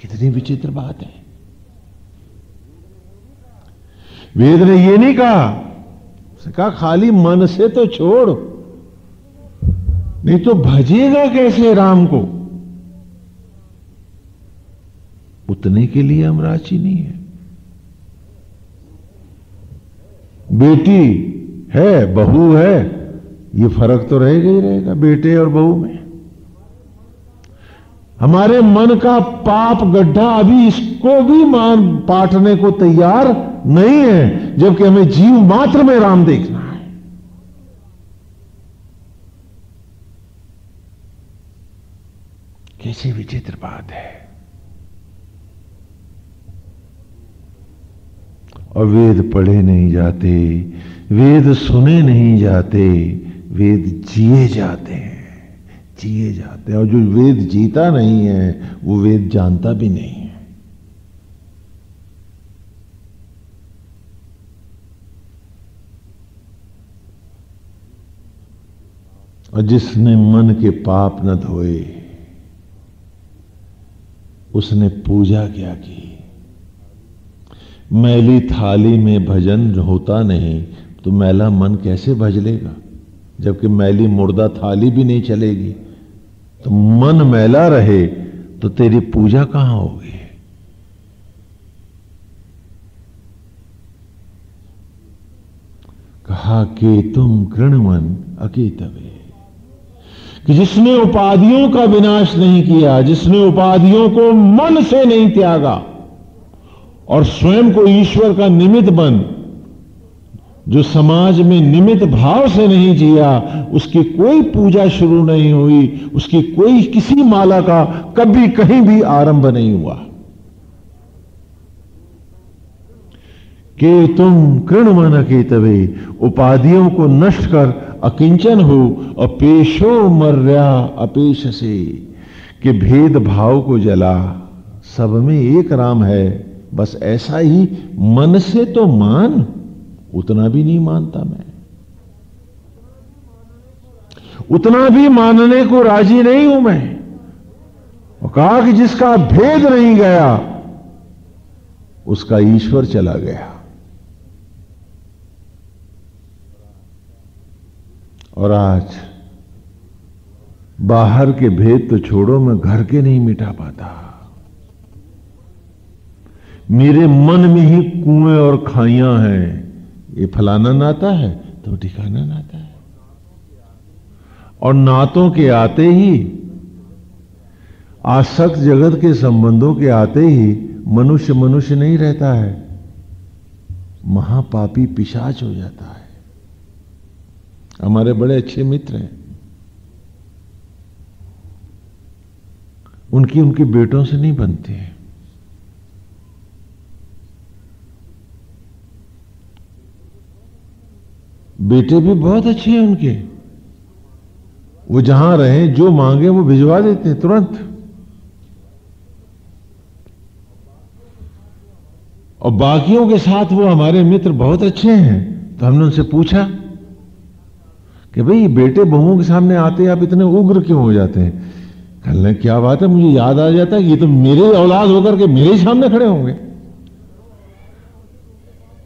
कितनी विचित्र बात है। वेद ने यह नहीं कहा, उसने कहा खाली मन से तो छोड़, नहीं तो भजेगा कैसे राम को? उतने के लिए हम राजी नहीं है। बेटी है, बहू है, ये फर्क तो रहेगा ही रहेगा बेटे और बहू में। हमारे मन का पाप गड्ढा अभी इसको भी मान पाटने को तैयार नहीं है, जबकि हमें जीव मात्र में राम देखना है। कैसी विचित्र बात है। और वेद पढ़े नहीं जाते, वेद सुने नहीं जाते, वेद जिए जाते हैं, जिए जाते हैं। और जो वेद जीता नहीं है वो वेद जानता भी नहीं है। और जिसने मन के पाप न धोए उसने पूजा क्या की? मैली थाली में भजन होता नहीं तो मैला मन कैसे भज लेगा? जबकि मैली मुर्दा थाली भी नहीं चलेगी। तो मन मैला रहे तो तेरी पूजा कहां होगी? कहा कि तुम कृणमन अकेतवे, कि जिसने उपाधियों का विनाश नहीं किया, जिसने उपाधियों को मन से नहीं त्यागा और स्वयं को ईश्वर का निमित्त बन, जो समाज में निमित्त भाव से नहीं जिया, उसकी कोई पूजा शुरू नहीं हुई, उसकी कोई किसी माला का कभी कहीं भी आरंभ नहीं हुआ। कि तुम कृणमन केतवे, उपाधियों को नष्ट कर अकिंचन हो, अपेशो मर्या अपेश से, कि भेद भाव को जला, सब में एक राम है, बस ऐसा ही मन से तो मान। उतना भी नहीं मानता मैं, उतना भी मानने को राजी नहीं हूं मैं। और कहा कि जिसका भेद नहीं गया उसका ईश्वर चला गया। और आज बाहर के भेद तो छोड़ो, मैं घर के नहीं मिटा पाता। मेरे मन में ही कुएं और खाइयां हैं। ये फलाना नाता है तो ठिकाना नाता है। और नातों के आते ही, आसक्त जगत के संबंधों के आते ही मनुष्य मनुष्य नहीं रहता है। महापापी पिशाच हो जाता है। हमारे बड़े अच्छे मित्र हैं, उनके बेटों से नहीं बनते हैं। बेटे भी बहुत अच्छे हैं उनके, वो जहां रहे जो मांगे वो भिजवा देते हैं तुरंत। और बाकियों के साथ वो हमारे मित्र बहुत अच्छे हैं। तो हमने उनसे पूछा कि भाई बेटे बहुओं के सामने आते आप इतने उग्र क्यों हो जाते हैं? कहने क्या बात है, मुझे याद आ जाता है कि ये तो मेरे औलाद होकर के मेरे ही सामने खड़े होंगे।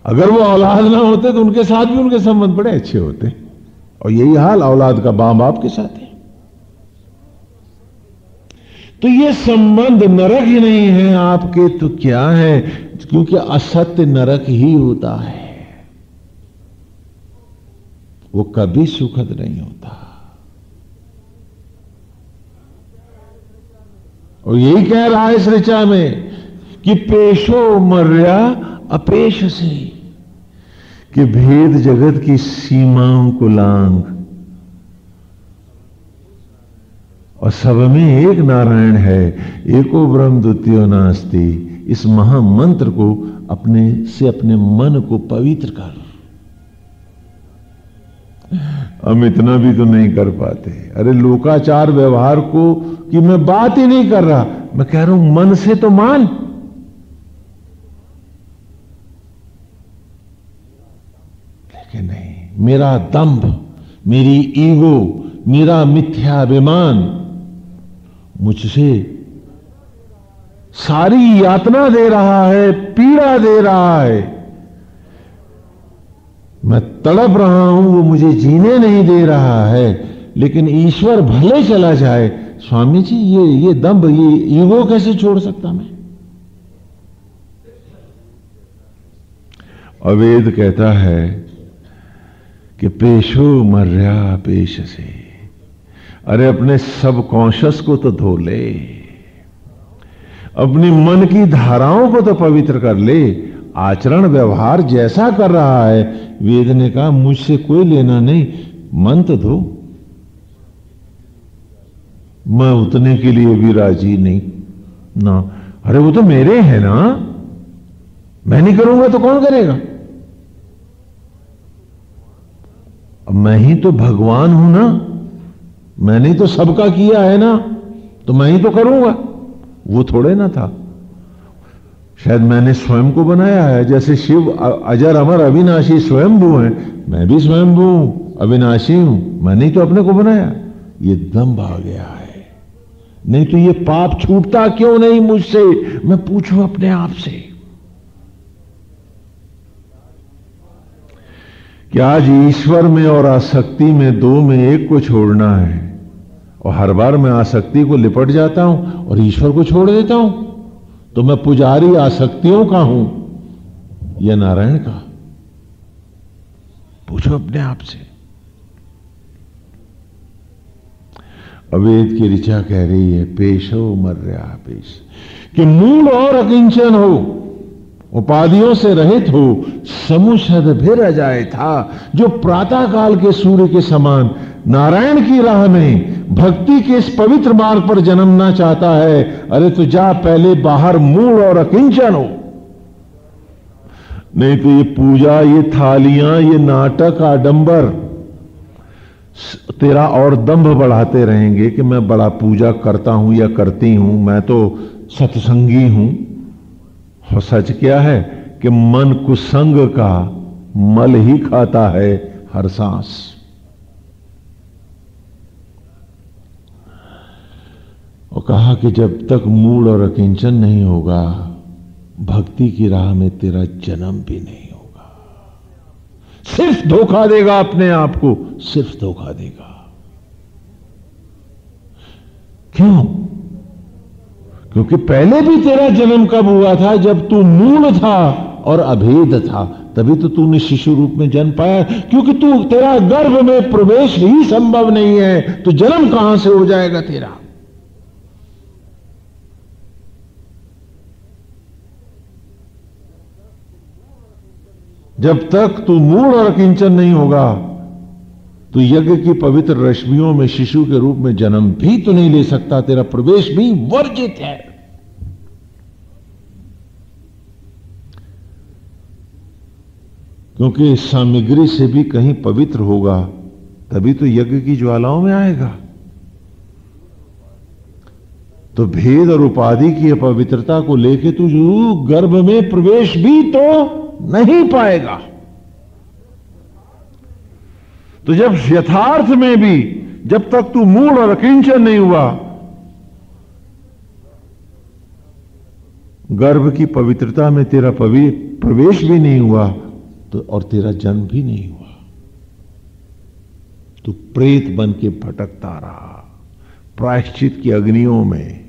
अगर वो औलाद ना होते तो उनके साथ भी उनके संबंध बड़े अच्छे होते। और यही हाल औलाद का मां बाप के साथ है। तो ये संबंध नरक ही नहीं है आपके तो क्या है? क्योंकि असत्य नरक ही होता है, वो कभी सुखद नहीं होता। और यही कह रहा है इस ऋचा में कि पेशो मर्या अपेश से, कि भेद जगत की सीमाओं को लांग और सब में एक नारायण है, एको ब्रह्म द्वितीयो नास्ति। इस महामंत्र को अपने मन को पवित्र कर। हम इतना भी तो नहीं कर पाते। अरे लोकाचार व्यवहार को कि मैं बात ही नहीं कर रहा, मैं कह रहा हूं मन से तो मान। लेकिन नहीं, मेरा दंभ, मेरी ईगो, मेरा मिथ्याभिमान मुझसे सारी यातना दे रहा है, पीड़ा दे रहा है। मैं तड़प रहा हूं, वो मुझे जीने नहीं दे रहा है। लेकिन ईश्वर भले चला जाए, स्वामी जी ये दंभ, ये ईगो कैसे छोड़ सकता मैं? अवेद कहता है कि पेशो मर्या पेश से। अरे अपने सब कॉन्शियस को तो धो ले, अपनी मन की धाराओं को तो पवित्र कर ले। आचरण व्यवहार जैसा कर रहा है, वेद ने कहा मुझसे कोई लेना नहीं, मन तो धो। मैं उतने के लिए भी राजी नहीं ना। अरे वो तो मेरे हैं ना, मैं नहीं करूंगा तो कौन करेगा? अब मैं ही तो भगवान हूं ना, मैंने तो सबका किया है ना, तो मैं ही तो करूंगा। वो थोड़े ना था, शायद मैंने स्वयं को बनाया है। जैसे शिव अजर अमर अविनाशी स्वयंभू हैं, मैं भी स्वयंभू हूं, अविनाशी हूं, मैंने ही तो अपने को बनाया। ये दंभ आ गया है। नहीं तो ये पाप छूटता क्यों नहीं मुझसे? मैं पूछूं अपने आप से कि आज ईश्वर में और आसक्ति में, दो में एक को छोड़ना है। और हर बार मैं आसक्ति को लिपट जाता हूं और ईश्वर को छोड़ देता हूं। तो मैं पुजारी आसक्तियों का हूं या नारायण का? पूछो अपने आप से। अवेद की ऋचा कह रही है पेशो मर्या पेश, कि मूल और अकिंचन हो, उपाधियों से रहित हो, समुषद भी रजाए था, जो प्रातः काल के सूर्य के समान नारायण की राह में भक्ति के इस पवित्र मार्ग पर जन्मना चाहता है। अरे तो जा पहले बाहर मूल और अकिंचन हो। नहीं तो ये पूजा, ये थालियां, ये नाटक, आडंबर तेरा और दंभ बढ़ाते रहेंगे कि मैं बड़ा पूजा करता हूं या करती हूं, मैं तो सत्संगी हूं। और सच क्या है कि मन कुसंग का मल ही खाता है हर सांस। और कहा कि जब तक मूड और अकिंचन नहीं होगा, भक्ति की राह में तेरा जन्म भी नहीं होगा। सिर्फ धोखा देगा अपने आप को, सिर्फ धोखा देगा। क्यों? क्योंकि पहले भी तेरा जन्म कब हुआ था? जब तू मूल था और अभेद था, तभी तो तूने शिशु रूप में जन्म पाया। क्योंकि तू, तेरा गर्भ में प्रवेश ही संभव नहीं है, तो जन्म कहां से हो जाएगा तेरा? जब तक तू मूढ़ और अकिंचन नहीं होगा तो यज्ञ की पवित्र रश्मियों में शिशु के रूप में जन्म भी तो नहीं ले सकता, तेरा प्रवेश भी वर्जित है। क्योंकि इस सामग्री से भी कहीं पवित्र होगा तभी तो यज्ञ की ज्वालाओं में आएगा। तो भेद और उपाधि की अपवित्रता को लेके तू गर्भ में प्रवेश भी तो नहीं पाएगा। तो जब यथार्थ में भी जब तक तू मूढ़ और अकिंचन नहीं हुआ, गर्भ की पवित्रता में तेरा प्रवेश भी नहीं हुआ तो और तेरा जन्म भी नहीं हुआ, तू प्रेत बन के भटकता रहा प्रायश्चित की अग्नियों में।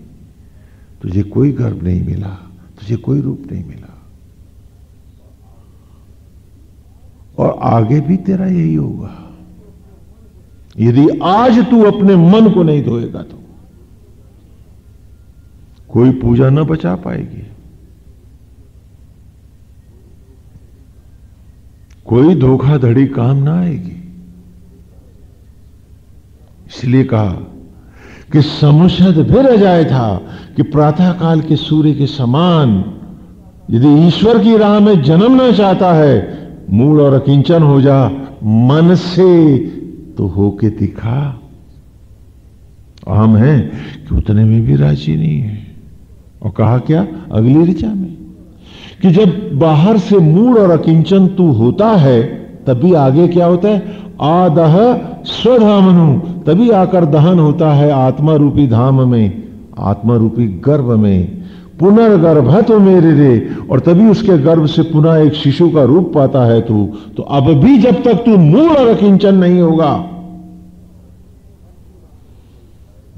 तुझे कोई गर्भ नहीं मिला, तुझे कोई रूप नहीं मिला, और आगे भी तेरा यही होगा यदि आज तू अपने मन को नहीं धोएगा तो। कोई पूजा न बचा पाएगी, कोई धोखाधड़ी काम ना आएगी। इसलिए कहा कि समुषद भी रह जाए था कि प्रातः काल के सूर्य के समान यदि ईश्वर की राह में जन्मना चाहता है, मूढ़ और अकिंचन हो जा मन से तो होके दिखा। और हम हैं कि उतने में भी राजी नहीं है। और कहा क्या अगली ऋचा में कि जब बाहर से मूढ़ और अकिंचन तू होता है तभी आगे क्या होता है, आदह स्वधामनु, तभी आकर दहन होता है आत्मा रूपी धाम में, आत्मा रूपी गर्भ में। पुनर्गर्भ तो मेरे रे, और तभी उसके गर्भ से पुनः एक शिशु का रूप पाता है तू। तो अब भी जब तक तू मूढ़ और अकिंचन नहीं होगा,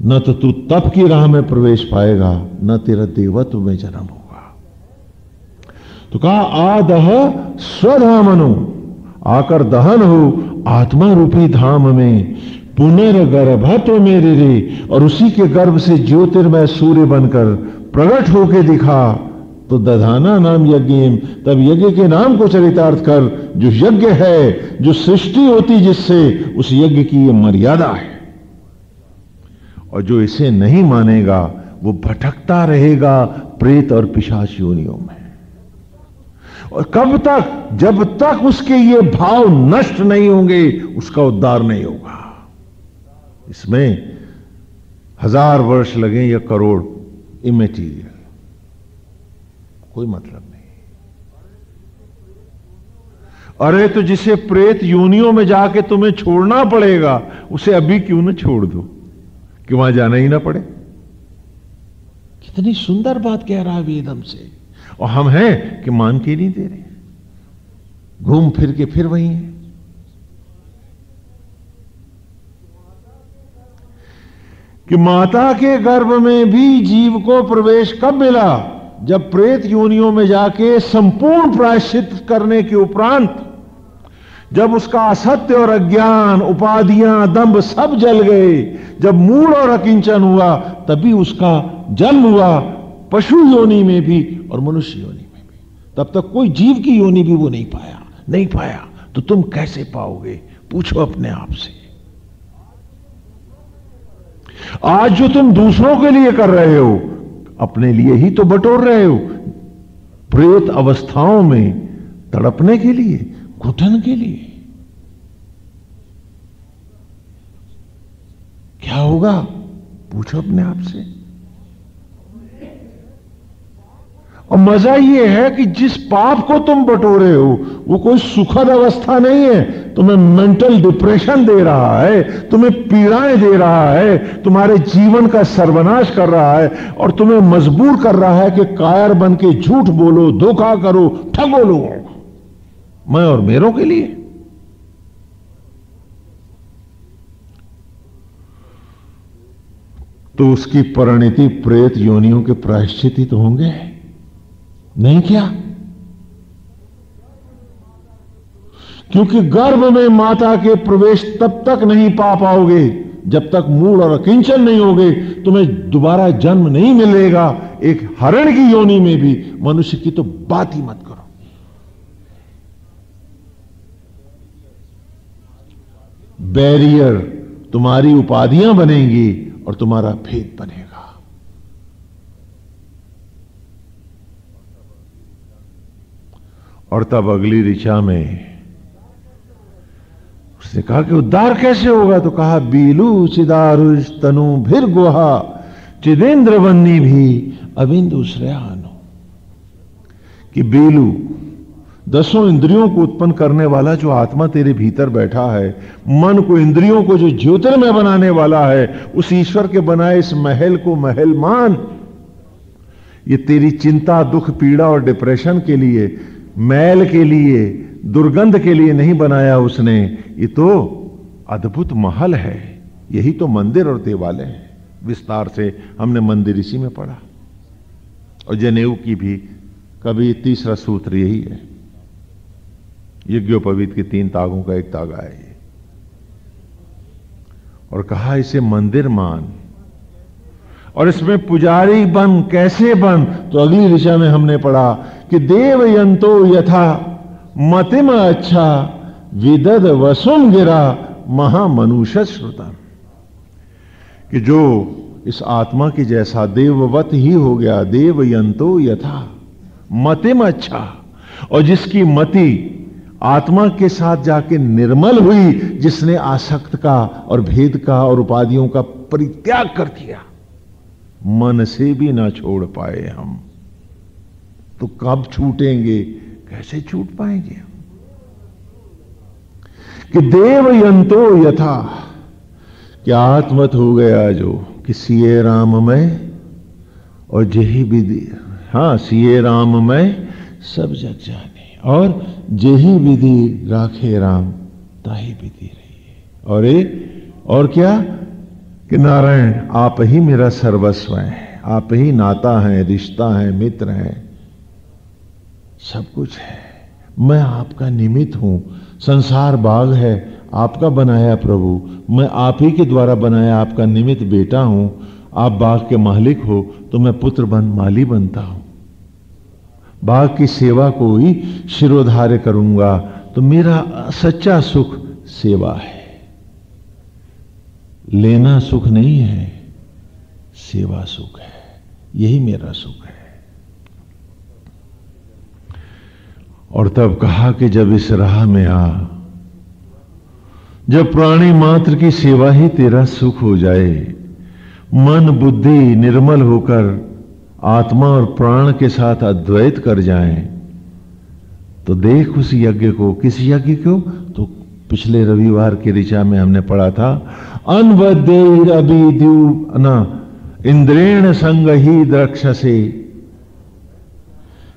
न तो तू तप की राह में प्रवेश पाएगा, न तेरा देवत्व में जन्म होगा। तो कहा आदह स्वधामनु, आकर दहन हो आत्मा रूपी धाम में। पुनर्गर्भ तो मेरे रे, और उसी के गर्भ से ज्योतिर्मय सूर्य बनकर प्रकट होके दिखा। तो दधाना नाम यज्ञ, तब यज्ञ के नाम को चरितार्थ कर। जो यज्ञ है, जो सृष्टि होती जिससे, उस यज्ञ की ये मर्यादा है। और जो इसे नहीं मानेगा वो भटकता रहेगा प्रेत और पिशाच योनियों में। और कब तक, जब तक उसके ये भाव नष्ट नहीं होंगे उसका उद्धार नहीं होगा। इसमें 1000 वर्ष लगे या करोड़, इमेटीरियल, कोई मतलब नहीं। अरे तो जिसे प्रेत योनियों में जाके तुम्हें छोड़ना पड़ेगा, उसे अभी क्यों न छोड़ दो कि वहां जाना ही ना पड़े। कितनी सुंदर बात कह रहा है वेद हमसे, और हम हैं कि मान के नहीं दे रहे, घूम फिर के फिर वही है। कि माता के गर्भ में भी जीव को प्रवेश कब मिला, जब प्रेत योनियों में जाके संपूर्ण प्रायश्चित करने के उपरांत, जब उसका असत्य और अज्ञान, उपाधियां, दंभ सब जल गए, जब मूढ़ और अकिंचन हुआ, तभी उसका जन्म हुआ पशु योनि में भी और मनुष्य योनि में भी। तब तक कोई जीव की योनि भी वो नहीं पाया। तो तुम कैसे पाओगे, पूछो अपने आप से। आज जो तुम दूसरों के लिए कर रहे हो, अपने लिए ही तो बटोर रहे हो, प्रेत अवस्थाओं में तड़पने के लिए, घुटन के लिए। क्या होगा, पूछो अपने आप से। और मजा यह है कि जिस पाप को तुम बटोरे हो वो कोई सुखद अवस्था नहीं है, तुम्हें मेंटल डिप्रेशन दे रहा है, तुम्हें पीड़ाएं दे रहा है, तुम्हारे जीवन का सर्वनाश कर रहा है, और तुम्हें मजबूर कर रहा है कि कायर बन के झूठ बोलो, धोखा करो, ठगो लोगों को, मैं और मेरों के लिए। तो उसकी परिणति प्रेत योनियों के प्रायश्चित ही तो होंगे, नहीं क्या? क्योंकि गर्भ में माता के प्रवेश तब तक नहीं पा पाओगे जब तक मूढ़ और अकिंचन नहीं होगे। तुम्हें दोबारा जन्म नहीं मिलेगा, एक हरण की योनि में भी। मनुष्य की तो बात ही मत करो। बैरियर, तुम्हारी उपाधियां बनेंगी और तुम्हारा भेद बनेगा। और तब अगली ऋचा में उसने कहा कि उद्धार कैसे होगा? तो कहा बीलू चिदारुष तनु भीर गुहा चिदेंद्र वन्नी भी अबिंदु श्रेयानो, कि बेलू दसों इंद्रियों को उत्पन्न करने वाला जो आत्मा तेरे भीतर बैठा है, मन को इंद्रियों को जो ज्योतिर्मय बनाने वाला है, उस ईश्वर के बनाए इस महल को महल मान। ये तेरी चिंता, दुख, पीड़ा और डिप्रेशन के लिए, मैल के लिए, दुर्गंध के लिए नहीं बनाया उसने। ये तो अद्भुत महल है। यही तो मंदिर और देवालय है। विस्तार से हमने मंदिर इसी में पढ़ा। और जनेऊ की भी कभी तीसरा सूत्र यही है। यज्ञोपवीत के 3 तागों का एक तागा है ये। और कहा इसे मंदिर मान और इसमें पुजारी बन। कैसे बन? तो अगली ऋचा में हमने पढ़ा कि देवयंतो यथा मतिम अच्छा विदद वसुम गिरा महामनुष्य श्रुतम, कि जो इस आत्मा की जैसा देववत ही हो गया। देवयंतो यथा मतिम अच्छा, और जिसकी मति आत्मा के साथ जाके निर्मल हुई, जिसने आसक्त का और भेद का और उपाधियों का परित्याग कर दिया, मन से भी ना छोड़ पाए हम, तो कब छूटेंगे? कैसे छूट पाएंगे हम? कि देवयंतो यथा, क्या आत्मत हो गया जो कि सिए राम में और जेहि विधि, हाँ सिए राम में सब जग जाने, और जेहि विधि राखे राम ताहि विधि रही। और क्या कि नारायण आप ही मेरा सर्वस्व है, आप ही नाता है, रिश्ता है, मित्र है, सब कुछ है। मैं आपका निमित्त हूं। संसार बाग है, आपका बनाया प्रभु, मैं आप ही के द्वारा बनाया आपका निमित्त बेटा हूं। आप बाग के मालिक हो तो मैं पुत्र बन माली बनता हूं। बाग की सेवा को ही शिरोधार्य करूंगा, तो मेरा सच्चा सुख सेवा है। लेना सुख नहीं है, सेवा सुख है। यही मेरा सुख है। और तब कहा कि जब इस राह में आ, जब प्राणी मात्र की सेवा ही तेरा सुख हो जाए, मन बुद्धि निर्मल होकर आत्मा और प्राण के साथ अद्वैत कर जाएं, तो देख उस यज्ञ को। किस यज्ञ को? तो पिछले रविवार की ऋचा में हमने पढ़ा था, अनवद्यैर अभिद्युना इंद्रेण संग ही द्रक्षसे।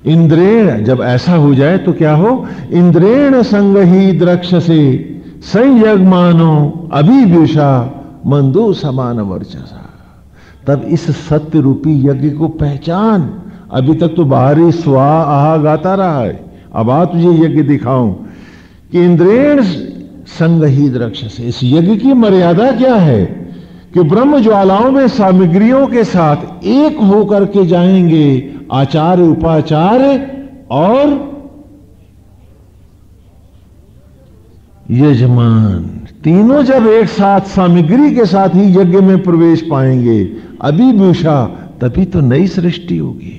इंद्रेण जब ऐसा हो जाए तो क्या हो? इंद्रेण संग ही द्रक्षसे संयगमानो अभिव्युषा मंदो समान वर्चसा। तब इस सत्य रूपी यज्ञ को पहचान। अभी तक तो बाहरी स्वा आहा गाता रहा है, अब आ तुझे यज्ञ दिखाऊं कि इंद्रेण संग ही द्रक्षसे। इस यज्ञ की मर्यादा क्या है कि ब्रह्म ज्वालाओं में सामग्रियों के साथ एक होकर के जाएंगे। आचार्य, उपाचार्य और यजमान, तीनों जब एक साथ सामग्री के साथ ही यज्ञ में प्रवेश पाएंगे, अभिभूषा, तभी तो नई सृष्टि होगी।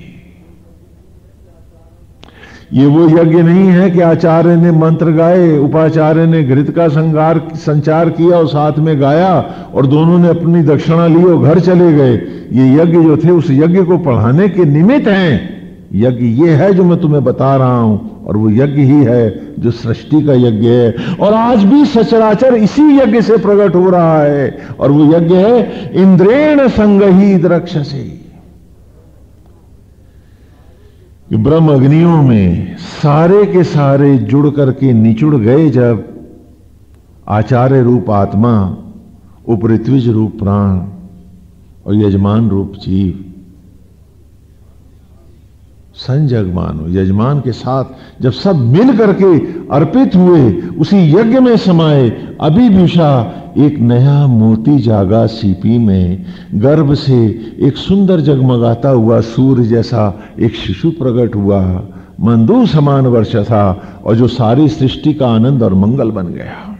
ये वो यज्ञ नहीं है कि आचार्य ने मंत्र गाए, उपाचार्य ने घृत का संचार किया और साथ में गाया और दोनों ने अपनी दक्षिणा ली और घर चले गए। ये यज्ञ जो थे उस यज्ञ को पढ़ाने के निमित्त हैं। यज्ञ ये है जो मैं तुम्हें बता रहा हूं, और वो यज्ञ ही है जो सृष्टि का यज्ञ है। और आज भी सचराचर इसी यज्ञ से प्रकट हो रहा है, और वो यज्ञ है इंद्रेण संगही द्रक्षसे। कि ब्रह्म अग्नियों में सारे के सारे जुड़ करके निचुड़ गए जब आचार्य रूप आत्मा, उपऋत्विज रूप प्राण और यजमान रूप जीव, संजगमान हो, यजमान के साथ जब सब मिल करके अर्पित हुए, उसी यज्ञ में समाये, अभिभूषा, एक नया मोती जागा सीपी में। गर्भ से एक सुंदर जगमगाता हुआ सूर्य जैसा एक शिशु प्रकट हुआ, मंदू समान वर्ष था, और जो सारी सृष्टि का आनंद और मंगल बन गया।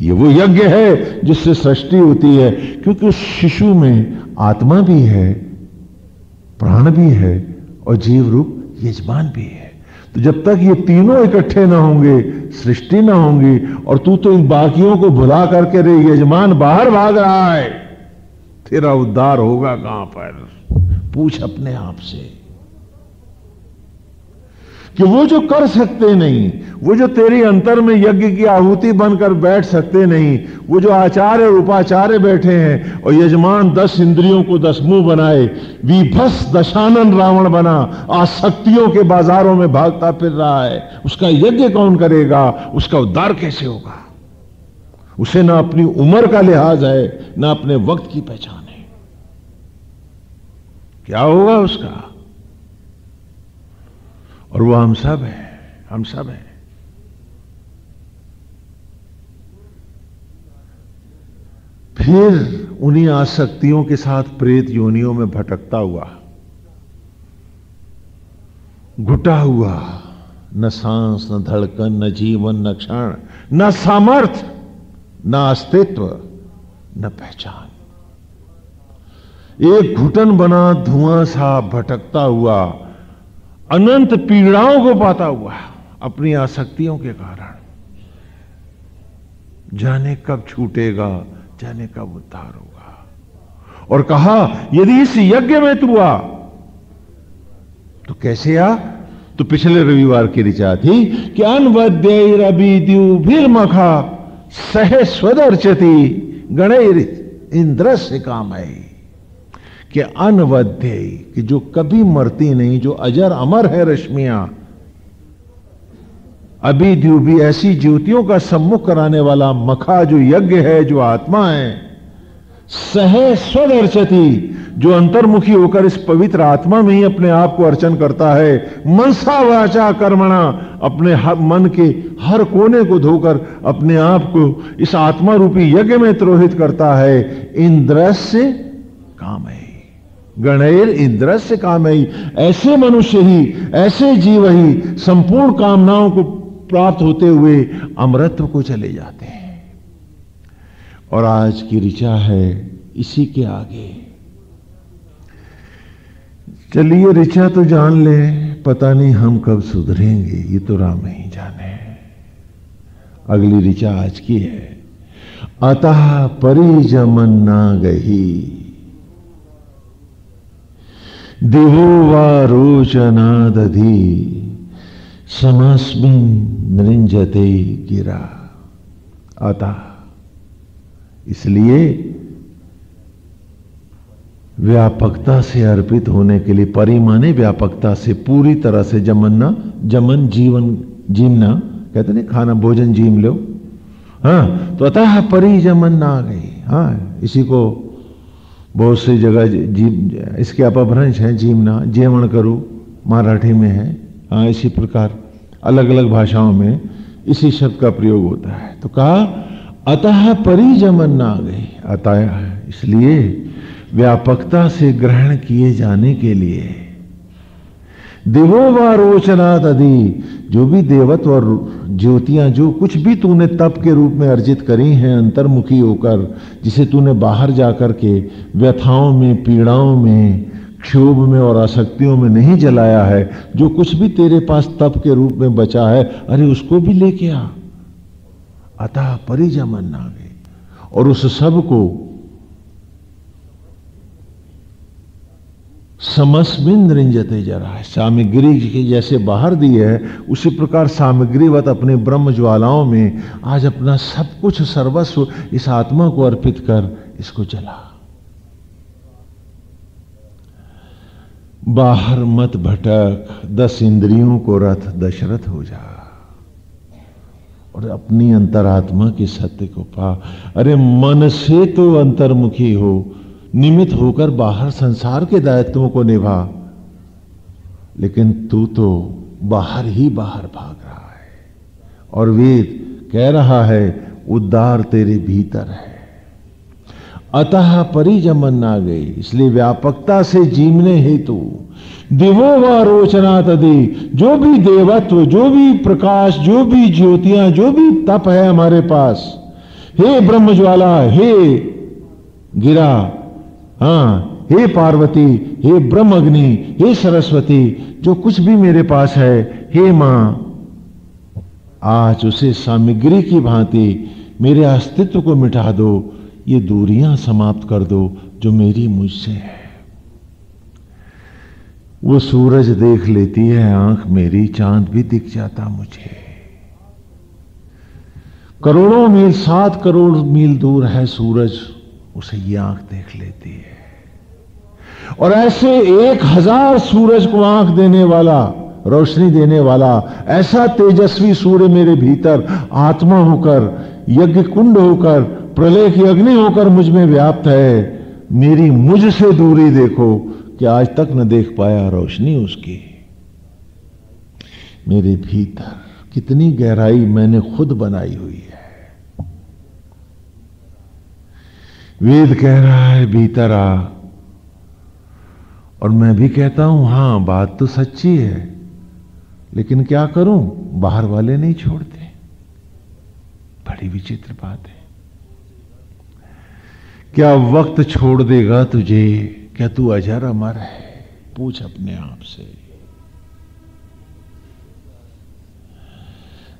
ये वो यज्ञ है जिससे सृष्टि होती है, क्योंकि उस शिशु में आत्मा भी है, प्राण भी है और जीव रूप यजमान भी है। तो जब तक ये तीनों इकट्ठे ना होंगे सृष्टि ना होंगी। और तू तो इन बाकियों को भुला करके रे यजमान बाहर भाग रहा है, तेरा उद्धार होगा कहां पर? पूछ अपने आप से कि वो जो कर सकते नहीं, वो जो तेरी अंतर में यज्ञ की आहुति बनकर बैठ सकते नहीं, वो जो आचार्य और उपाचार्य बैठे हैं और यजमान 10 इंद्रियों को 10 मुंह बनाए, विभस दशानन रावण बना, आसक्तियों के बाजारों में भागता फिर रहा है, उसका यज्ञ कौन करेगा? उसका उद्धार कैसे होगा? उसे ना अपनी उम्र का लिहाज है, ना अपने वक्त की पहचान है। क्या होगा उसका? और वो हम सब है, हम सब है। फिर उन्हीं आसक्तियों के साथ प्रेत योनियों में भटकता हुआ, घुटा हुआ, न सांस, न धड़कन, न जीवन, न क्षण, न सामर्थ्य, न अस्तित्व, न पहचान, एक घुटन बना धुआं सा भटकता हुआ, अनंत पीड़ाओं को पाता हुआ अपनी आसक्तियों के कारण। जाने कब छूटेगा, जाने कब उद्धार होगा। और कहा यदि इस यज्ञ में तू आ तो कैसे आ? तो पिछले रविवार की ऋचा थी कि अनवद्यैरभिद्युभिर्मखा सह स्वदर्चति गणैर इंद्रस्य कामय। कि अनवद्य, कि जो कभी मरती नहीं, जो अजर अमर है रश्मियां, अभिद्यु भी ऐसी ज्योतियों का सम्मुख कराने वाला मखा जो यज्ञ है, जो आत्मा है, सह स्वदर्शति, जो अंतर्मुखी होकर इस पवित्र आत्मा में ही अपने आप को अर्चन करता है, मनसा वाचा कर्मणा, अपने मन के हर कोने को धोकर अपने आप को इस आत्मा रूपी यज्ञ में त्रोहित करता है। इंद्रस्य कामय, गणैर इंद्रस्य कामय। ऐसे मनुष्य ही, ऐसे जीव ही संपूर्ण कामनाओं को प्राप्त होते हुए अमरत्व को चले जाते हैं। और आज की ऋचा है इसी के आगे। चलिए ऋचा तो जान ले, पता नहीं हम कब सुधरेंगे, ये तो राम ही जाने। अगली ऋचा आज की है, अतः परिजमन्ना गही दिवो वा रोचना दधी समस्मिन् नृंजते गिरा। अतः, इसलिए व्यापकता से अर्पित होने के लिए, परिमाने व्यापकता से पूरी तरह से जमन्ना, जमन जीवन जीवना कहते नहीं, खाना भोजन जीम लो। हाँ, तो अतः परिजमन्ना आ गई। हाँ, इसी को बहुत सी जगह जीव, इसके अपभ्रंश हैं, जीवना, जेवण करो मराठी में है। हाँ, इसी प्रकार अलग अलग भाषाओं में इसी शब्द का प्रयोग होता है। तो कहा अतः परिजमन्ना आ गई। अतः इसलिए व्यापकता से ग्रहण किए जाने के लिए, दिवो व रोचनात् अधि, जो भी देवत्व और ज्योतियां, जो कुछ भी तूने तप के रूप में अर्जित करी हैं अंतर्मुखी होकर, जिसे तूने बाहर जाकर के व्यथाओं में, पीड़ाओं में, क्षोभ में और आसक्तियों में नहीं जलाया है, जो कुछ भी तेरे पास तप के रूप में बचा है, अरे उसको भी लेके आ। अतः परिजमन्ना गए, और उस सब को समस्मिन् नृंजते जरा, सामग्री की जैसे बाहर दी है उसी प्रकार सामग्रीवत अपने ब्रह्म ज्वालाओं में आज अपना सब कुछ सर्वस्व इस आत्मा को अर्पित कर इसको जला। बाहर मत भटक, 10 इंद्रियों को रथ दशरथ हो जा और अपनी अंतरात्मा के सत्य को पा। अरे मन से तो अंतर्मुखी हो, निमित्त होकर बाहर संसार के दायित्वों को निभा, लेकिन तू तो बाहर ही बाहर भाग रहा है। और वेद कह रहा है उद्धार तेरे भीतर है। अतः परिजमन्ना गई, इसलिए व्यापकता से जीवने हेतु दिवो व रोचना तदि, जो भी देवत्व, जो भी प्रकाश, जो भी ज्योतियां, जो भी तप है हमारे पास, हे ब्रह्म ज्वाला, हे गिरा, हाँ, हे पार्वती, हे ब्रह्म अग्नि, हे सरस्वती, जो कुछ भी मेरे पास है, हे मां, आज उसे सामग्री की भांति मेरे अस्तित्व को मिटा दो, ये दूरियां समाप्त कर दो जो मेरी मुझसे है। वो सूरज देख लेती है आंख मेरी, चांद भी दिख जाता मुझे। करोड़ों मील, 7 करोड़ मील दूर है सूरज, उसे ये आंख देख लेती है। और ऐसे 1000 सूरज को आंख देने वाला, रोशनी देने वाला ऐसा तेजस्वी सूर्य मेरे भीतर आत्मा होकर, यज्ञ कुंड होकर, प्रलय की अग्नि होकर मुझ में व्याप्त है। मेरी मुझ से दूरी देखो कि आज तक न देख पाया रोशनी उसकी। मेरे भीतर कितनी गहराई मैंने खुद बनाई हुई है। वेद कह रहा है भीतर आ, और मैं भी कहता हूं हां, बात तो सच्ची है, लेकिन क्या करूं, बाहर वाले नहीं छोड़ते। बड़ी विचित्र बात है। क्या वक्त छोड़ देगा तुझे? क्या तू अजर अमर है? पूछ अपने आप से।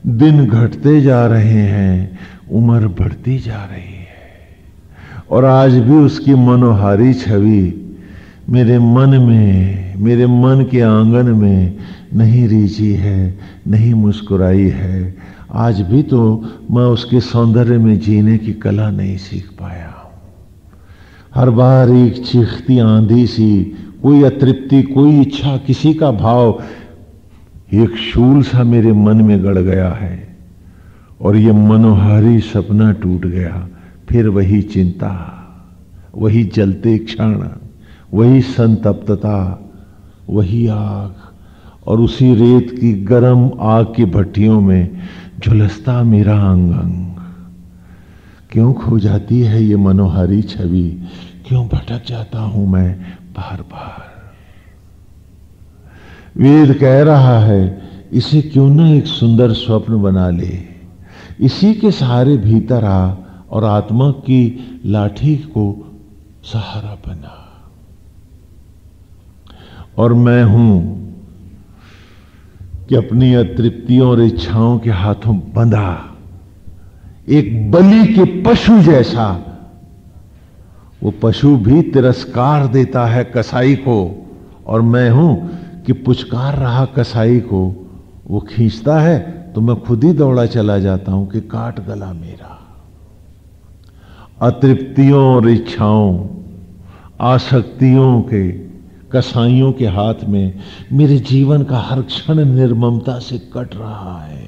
दिन घटते जा रहे हैं, उम्र बढ़ती जा रही है, और आज भी उसकी मनोहारी छवि मेरे मन में, मेरे मन के आंगन में नहीं रीझी है, नहीं मुस्कुराई है। आज भी तो मैं उसके सौंदर्य में जीने की कला नहीं सीख पाया। हर बार एक चीखती आंधी सी, कोई अतृप्ति, कोई इच्छा, किसी का भाव, एक शूल सा मेरे मन में गड़ गया है, और ये मनोहारी सपना टूट गया। फिर वही चिंता, वही जलते क्षण, वही संतप्तता, वही आग, और उसी रेत की गर्म आग की भट्टियों में झुलसता मेरा अंग अंग। क्यों खो जाती है ये मनोहारी छवि? क्यों भटक जाता हूं मैं बार बार? वेद कह रहा है इसे क्यों ना एक सुंदर स्वप्न बना ले, इसी के सहारे भीतर आ और आत्मा की लाठी को सहारा बना। और मैं हूं कि अपनी अतृप्तियों और इच्छाओं के हाथों बंधा एक बलि के पशु जैसा, वो पशु भी तिरस्कार देता है कसाई को, और मैं हूं कि पुचकार रहा कसाई को, वो खींचता है तो मैं खुद ही दौड़ा चला जाता हूं कि काट गला मेरा। अतृप्तियों और इच्छाओं, आसक्तियों के कसाईयों के हाथ में मेरे जीवन का हर क्षण निर्ममता से कट रहा है।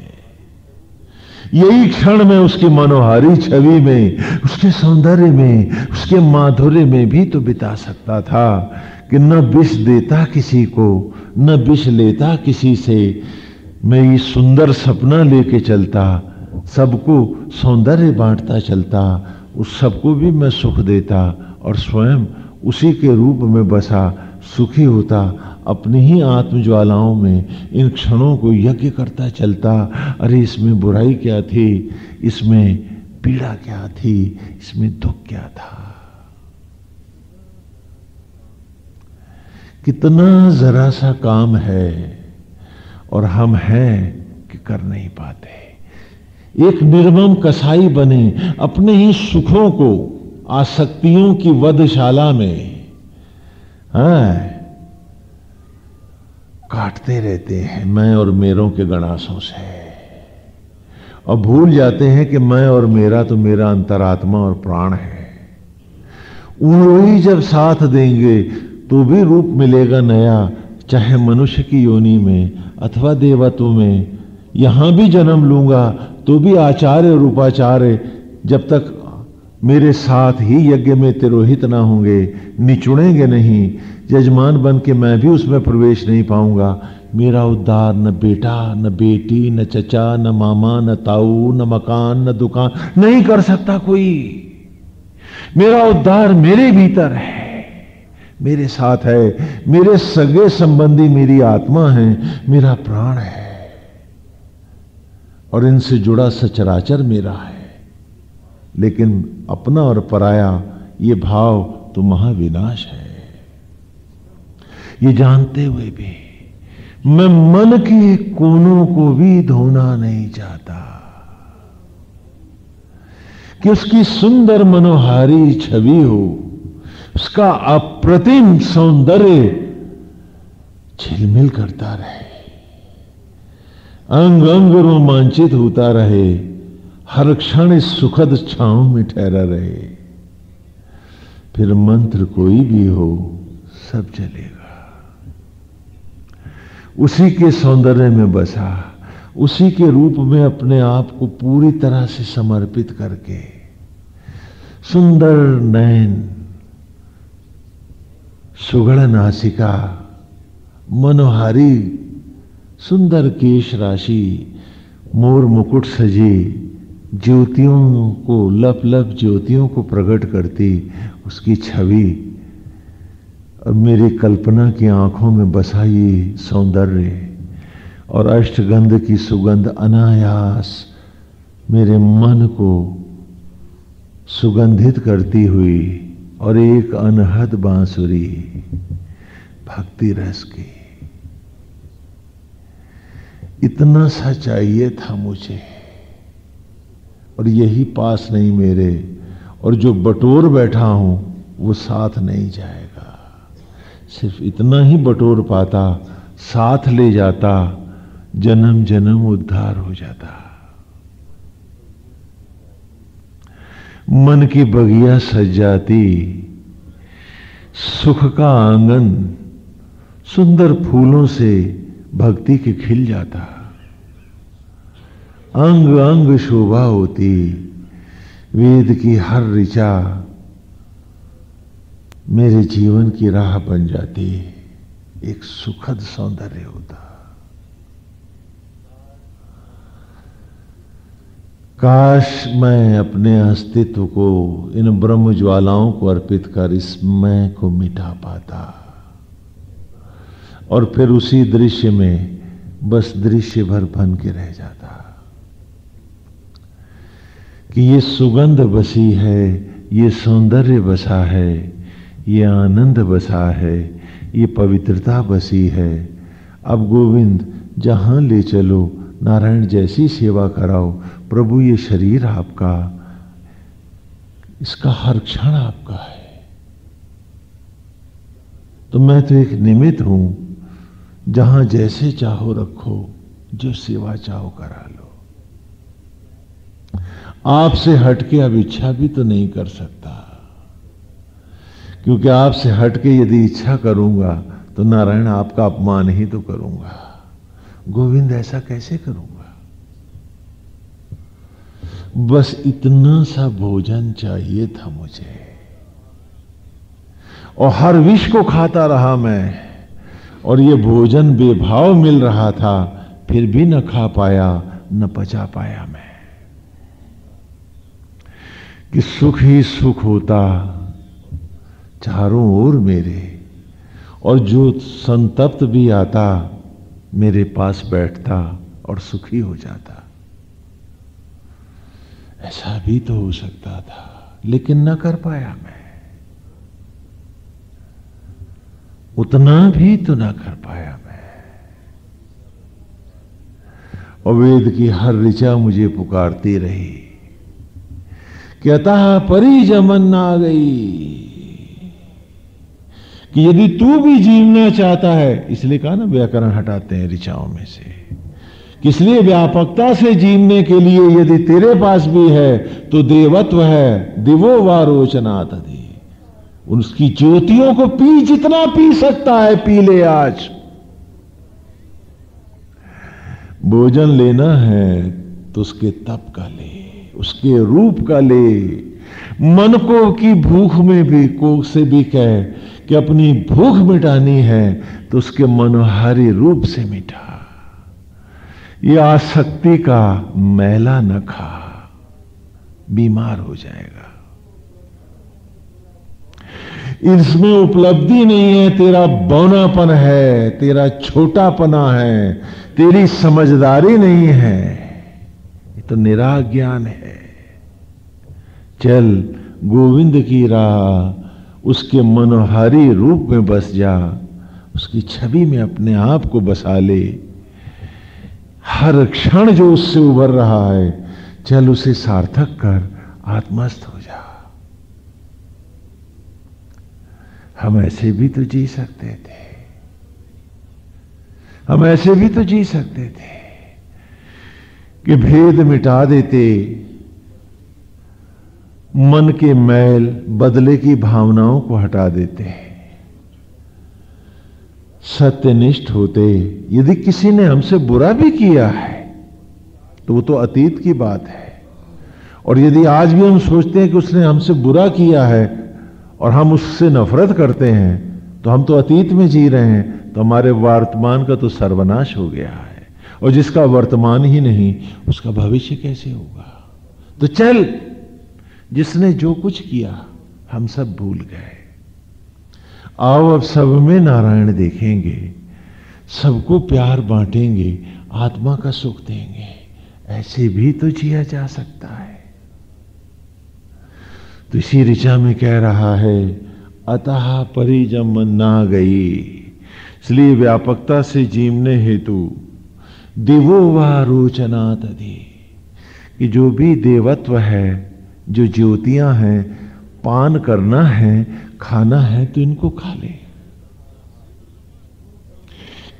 यही क्षण में उसकी मनोहारी छवि में, उसके सौंदर्य में, उसके माधुर्य में भी तो बिता सकता था कि न विष देता किसी को, न विष लेता किसी से। मैं ये सुंदर सपना लेके चलता, सबको सौंदर्य बांटता चलता, उस सबको भी मैं सुख देता, और स्वयं उसी के रूप में बसा सुखी होता। अपनी ही आत्मज्वालाओं में इन क्षणों को यज्ञ करता चलता। अरे इसमें बुराई क्या थी, इसमें पीड़ा क्या थी, इसमें दुख क्या था? कितना जरा सा काम है और हम हैं कि कर नहीं पाते। एक निर्मम कसाई बने अपने ही सुखों को आसक्तियों की वधशाला में काटते रहते हैं मैं और मेरों के गणासों से, और भूल जाते हैं कि मैं और मेरा तो मेरा अंतरात्मा और प्राण है। वही जब साथ देंगे तो भी रूप मिलेगा नया, चाहे मनुष्य की योनि में अथवा देवत्व में। यहां भी जन्म लूंगा तो भी आचार्य और उपाचार्य जब तक मेरे साथ ही यज्ञ में तिरोहित ना होंगे, निचुड़ेंगे नहीं, यजमान बन के मैं भी उसमें प्रवेश नहीं पाऊंगा। मेरा उद्धार न बेटा, न बेटी, न चचा, न मामा, न ताऊ, न मकान, न दुकान नहीं कर सकता कोई। मेरा उद्धार मेरे भीतर है, मेरे साथ है। मेरे सगे संबंधी मेरी आत्मा है, मेरा प्राण है, और इनसे जुड़ा सचराचर मेरा है। लेकिन अपना और पराया ये भाव तो महाविनाश है। ये जानते हुए भी मैं मन के कोनों को भी धोना नहीं चाहता कि उसकी सुंदर मनोहारी छवि हो, उसका अप्रतिम सौंदर्य झिलमिल करता रहे, अंग अंग रोमांचित होता रहे, हर क्षण इस सुखद छांव में ठहरा रहे। फिर मंत्र कोई भी हो सब चलेगा। उसी के सौंदर्य में बसा, उसी के रूप में अपने आप को पूरी तरह से समर्पित करके, सुंदर नयन, सुगढ़ नासिका, मनोहारी सुंदर केश राशि, मोर मुकुट सजी, ज्योतियों को लप लप ज्योतियों को प्रकट करती उसकी छवि और मेरी कल्पना की आंखों में बसा ये सौंदर्य और अष्टगंध की सुगंध अनायास मेरे मन को सुगंधित करती हुई और एक अनहद बांसुरी भक्ति रस की। इतना सा चाहिए था मुझे और यही पास नहीं मेरे, और जो बटोर बैठा हूं वो साथ नहीं जाएगा। सिर्फ इतना ही बटोर पाता, साथ ले जाता, जन्म जन्म उद्धार हो जाता। मन की बगिया सज जाती, सुख का आंगन सुंदर फूलों से भक्ति के खिल जाता, अंग अंग शोभा होती, वेद की हर ऋचा मेरे जीवन की राह बन जाती, एक सुखद सौंदर्य होता। काश मैं अपने अस्तित्व को इन ब्रह्म ज्वालाओं को अर्पित कर इस मैं को मिटा पाता और फिर उसी दृश्य में बस दृश्य भर बन के रह जाता कि ये सुगंध बसी है, ये सौंदर्य बसा है, ये आनंद बसा है, ये पवित्रता बसी है। अब गोविंद जहां ले चलो, नारायण जैसी सेवा कराओ, प्रभु ये शरीर आपका, इसका हर क्षण आपका है, तो मैं तो एक निमित्त हूं, जहां जैसे चाहो रखो, जो सेवा चाहो करा लो। आपसे हटके अब इच्छा भी तो नहीं कर सकता, क्योंकि आपसे हटके यदि इच्छा करूंगा तो नारायण आपका अपमान ही तो करूंगा। गोविंद ऐसा कैसे करूंगा? बस इतना सा भोजन चाहिए था मुझे, और हर विष को खाता रहा मैं, और ये भोजन बेभाव मिल रहा था, फिर भी न खा पाया, न पचा पाया मैं, कि सुख ही सुख होता चारों ओर मेरे, और जो संतप्त भी आता मेरे पास बैठता और सुखी हो जाता। ऐसा भी तो हो सकता था, लेकिन न कर पाया मैं, उतना भी तो ना कर पाया मैं। और वेद की हर ऋचा मुझे पुकारती रही कि अतः परिजमन आ गई, कि यदि तू भी जीवना चाहता है, इसलिए कहा ना व्याकरण हटाते हैं ऋचाओं में से, इसलिए व्यापकता से जीवने के लिए यदि तेरे पास भी है तो देवत्व है, दिवो वा रोचनात् दे, उसकी ज्योतियों को पी, जितना पी सकता है पी ले। आज भोजन लेना है तो उसके तप का ले, उसके रूप का ले। मन को की भूख में भी को से भी कह कि अपनी भूख मिटानी है तो उसके मनोहारी रूप से मिटा। ये आसक्ति का मैला न खा, बीमार हो जाएगा। इसमें उपलब्धि नहीं है, तेरा बौनापन है, तेरा छोटापना है, तेरी समझदारी नहीं है, ये तो निरा ज्ञान है। चल गोविंद की राह, उसके मनोहारी रूप में बस जा, उसकी छवि में अपने आप को बसा ले। हर क्षण जो उससे उभर रहा है, चल उसे सार्थक कर, आत्मस्थ हो जा। हम ऐसे भी तो जी सकते थे, हम ऐसे भी तो जी सकते थे कि भेद मिटा देते, मन के मैल बदले की भावनाओं को हटा देते, सत्यनिष्ठ होते। यदि किसी ने हमसे बुरा भी किया है तो वो तो अतीत की बात है, और यदि आज भी हम सोचते हैं कि उसने हमसे बुरा किया है और हम उससे नफरत करते हैं, तो हम तो अतीत में जी रहे हैं, तो हमारे वर्तमान का तो सर्वनाश हो गया है, और जिसका वर्तमान ही नहीं उसका भविष्य कैसे होगा। तो चल, जिसने जो कुछ किया हम सब भूल गए, आओ अब सब में नारायण देखेंगे, सबको प्यार बांटेंगे, आत्मा का सुख देंगे। ऐसे भी तो जिया जा सकता है। तो इसी ऋचा में कह रहा है, अतः परिजम ना गई, इसलिए व्यापकता से जीवने हेतु दिवो वा रोचना तदि, कि जो भी देवत्व है, जो ज्योतियां हैं, पान करना है, खाना है तो इनको खा ले।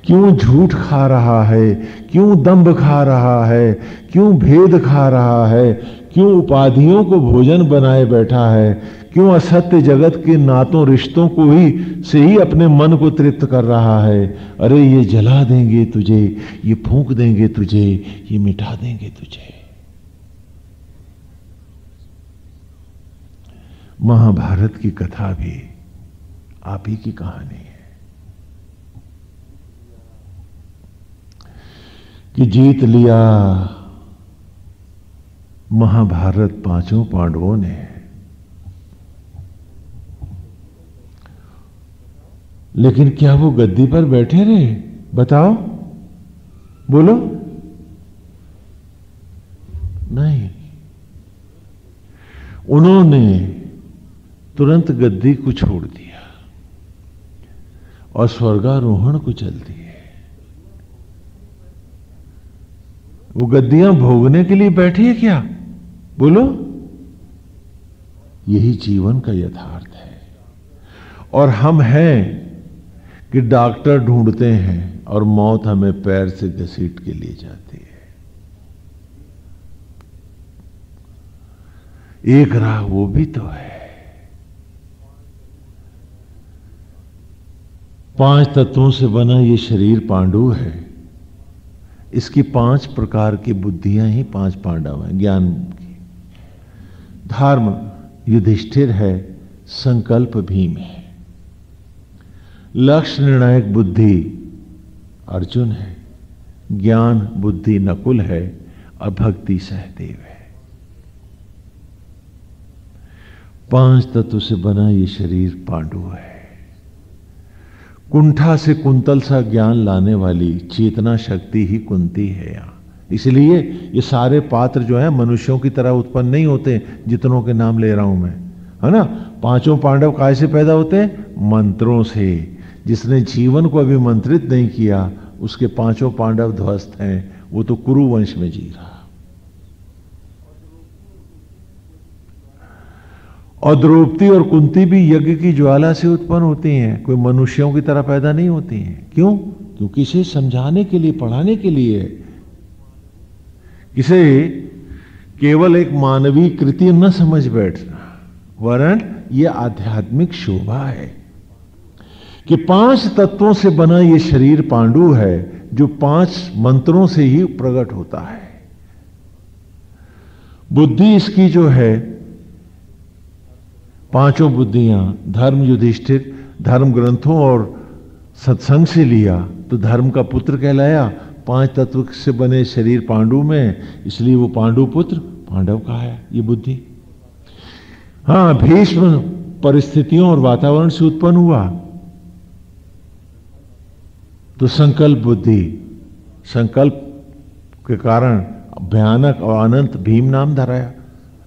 क्यों झूठ खा रहा है, क्यों दंभ खा रहा है, क्यों भेद खा रहा है, क्यों उपाधियों को भोजन बनाए बैठा है, क्यों असत्य जगत के नातों रिश्तों को ही से ही अपने मन को तृप्त कर रहा है। अरे ये जला देंगे तुझे, ये फूंक देंगे तुझे, ये मिटा देंगे तुझे। महाभारत की कथा भी आप ही की कहानी है कि जीत लिया महाभारत पांचों पांडवों ने। लेकिन क्या वो गद्दी पर बैठे रहे? बताओ, बोलो। नहीं, उन्होंने तुरंत गद्दी को छोड़ दिया और स्वर्गारोहण को चल दिए। वो गद्दियां भोगने के लिए बैठी है क्या? बोलो। यही जीवन का यथार्थ है। और हम हैं कि डॉक्टर ढूंढते हैं और मौत हमें पैर से घसीट के लिए जाती है। एक राह वो भी तो है। 5 तत्वों से बना ये शरीर पांडु है। इसकी 5 प्रकार की बुद्धियां ही 5 पांडव हैं ज्ञान की। धर्म युधिष्ठिर है, संकल्प भीम है, लक्ष्य निर्णायक बुद्धि अर्जुन है, ज्ञान बुद्धि नकुल है और भक्ति सहदेव है। 5 तत्व से बना ये शरीर पांडु है। कुंठा से कुंतल सा ज्ञान लाने वाली चेतना शक्ति ही कुंती है यहां। इसलिए ये सारे पात्र जो है मनुष्यों की तरह उत्पन्न नहीं होते, जितनों के नाम ले रहा हूं मैं, है ना। 5 पांडव काय से पैदा होते हैं? मंत्रों से। जिसने जीवन को अभी मंत्रित नहीं किया उसके 5 पांडव ध्वस्त हैं, वो तो कुरु वंश में जी रहा। और द्रौपदी और कुंती भी यज्ञ की ज्वाला से उत्पन्न होती हैं, कोई मनुष्यों की तरह पैदा नहीं होती हैं। क्यों? क्योंकि इसे समझाने के लिए, पढ़ाने के लिए, इसे केवल एक मानवीय कृति न समझ बैठना, वरन यह आध्यात्मिक शोभा है कि 5 तत्वों से बना यह शरीर पांडु है, जो 5 मंत्रों से ही प्रकट होता है। बुद्धि इसकी जो है, 5 बुद्धियां, धर्म युधिष्ठिर, धर्म ग्रंथों और सत्संग से लिया तो धर्म का पुत्र कहलाया। 5 तत्व से बने शरीर पांडु में, इसलिए वो पांडु पुत्र पांडव का है ये बुद्धि। हां, भीष्म परिस्थितियों और वातावरण से उत्पन्न हुआ तो संकल्प बुद्धि, संकल्प के कारण भयानक और अनंत भीम नाम धराया।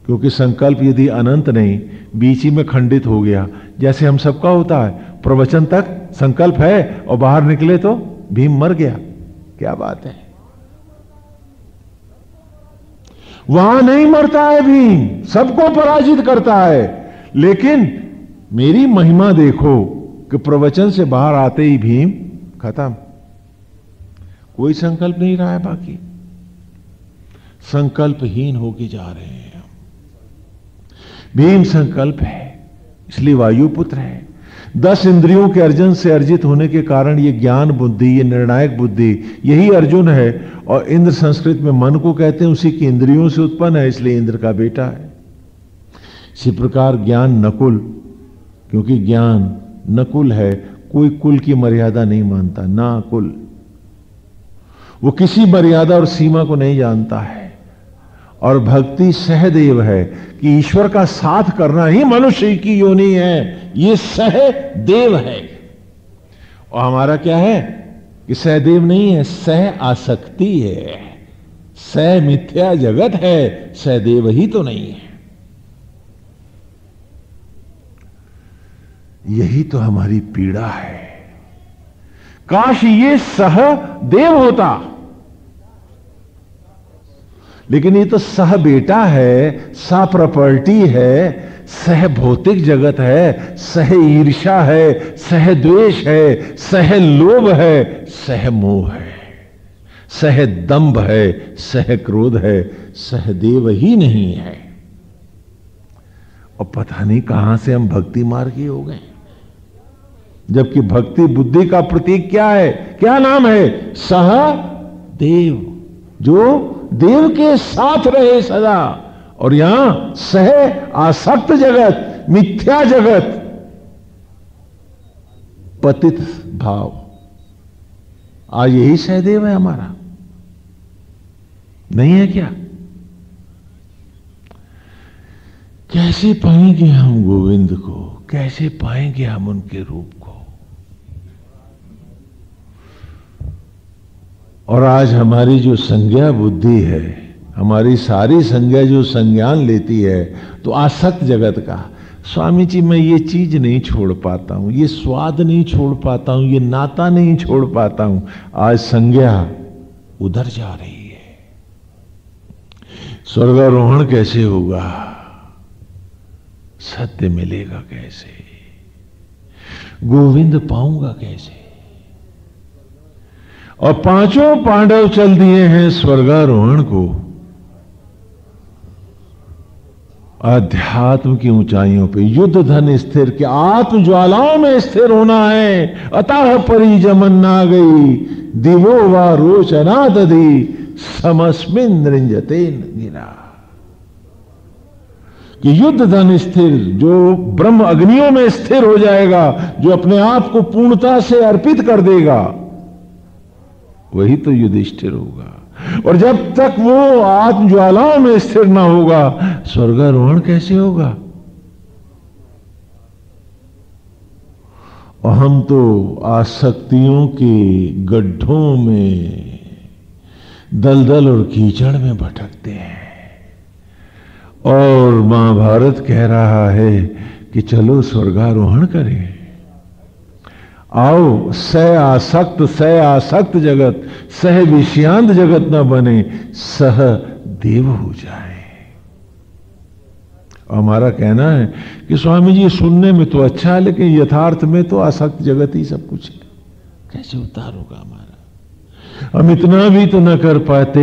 क्योंकि संकल्प यदि अनंत नहीं, बीच ही में खंडित हो गया, जैसे हम सबका होता है, प्रवचन तक संकल्प है और बाहर निकले तो भीम मर गया, क्या बात है। वहां नहीं मरता है भीम, सबको पराजित करता है। लेकिन मेरी महिमा देखो कि प्रवचन से बाहर आते ही भीम खत्म, कोई संकल्प नहीं रहा है बाकी, संकल्पहीन होके जा रहे हैं हम। भीम संकल्प है, इसलिए वायुपुत्र है। 10 इंद्रियों के अर्जन से अर्जित होने के कारण ये ज्ञान बुद्धि, ये निर्णायक बुद्धि, यही अर्जुन है। और इंद्र संस्कृत में मन को कहते हैं, उसी की इंद्रियों से उत्पन्न है, इसलिए इंद्र का बेटा है। इसी प्रकार ज्ञान नकुल, क्योंकि ज्ञान नकुल है, कोई कुल की मर्यादा नहीं मानता, ना कुल, वो किसी मर्यादा और सीमा को नहीं जानता है। और भक्ति सहदेव है कि ईश्वर का साथ करना ही मनुष्य की योनि है, ये सहदेव है। और हमारा क्या है कि सहदेव नहीं है, सह आसक्ति है, सह मिथ्या जगत है, सहदेव ही तो नहीं है। यही तो हमारी पीड़ा है। काश ये सहदेव होता, लेकिन ये तो सह बेटा है, सह प्रॉपर्टी है, सह भौतिक जगत है, सह ईर्ष्या है, सह द्वेष है, सह लोभ है, सह मोह है, सह दंभ है, सह क्रोध है, सहदेव ही नहीं है। और पता नहीं कहां से हम भक्ति मार्गी हो गए, जबकि भक्ति बुद्धि का प्रतीक क्या है, क्या नाम है, सहदेव, जो देव के साथ रहे सदा। और यहां सह आसक्त जगत, मिथ्या जगत, पतित भाव, आज यही सहदेव है हमारा, नहीं है क्या? कैसे पाएंगे हम गोविंद को, कैसे पाएंगे हम उनके रूप को? और आज हमारी जो संज्ञा बुद्धि है, हमारी सारी संज्ञा जो संज्ञान लेती है, तो आसक्त जगत का, स्वामी जी मैं ये चीज नहीं छोड़ पाता हूं, ये स्वाद नहीं छोड़ पाता हूं, ये नाता नहीं छोड़ पाता हूं, आज संज्ञा उधर जा रही है। स्वर्गारोहण कैसे होगा, सत्य मिलेगा कैसे, गोविंद पाऊंगा कैसे? और 5 पांडव चल दिए हैं स्वर्गारोहण को, अध्यात्म की ऊंचाइयों पे, युद्ध धन स्थिर के आत्म ज्वालाओं में स्थिर होना है। अतः परिजमन ना गई, दिवो वा रोचना दधी, समस्मिन नृंजते गिरा। कि युद्ध धन स्थिर, जो ब्रह्म अग्नियों में स्थिर हो जाएगा, जो अपने आप को पूर्णता से अर्पित कर देगा, वही तो युधिष्ठिर होगा। और जब तक वो आत्म ज्वालाओं में स्थिर ना होगा, स्वर्गारोहण कैसे होगा? और हम तो आसक्तियों के गड्ढों में, दलदल और कीचड़ में भटकते हैं। और महाभारत कह रहा है कि चलो स्वर्गारोहण करें, आओ, सह आसक्त जगत, सह विषयांत जगत न बने, सह देव हो जाए। और हमारा कहना है कि स्वामी जी सुनने में तो अच्छा है, लेकिन यथार्थ में तो आसक्त जगत ही सब कुछ है, कैसे उद्धार होगा हमारा? हम इतना भी तो न कर पाते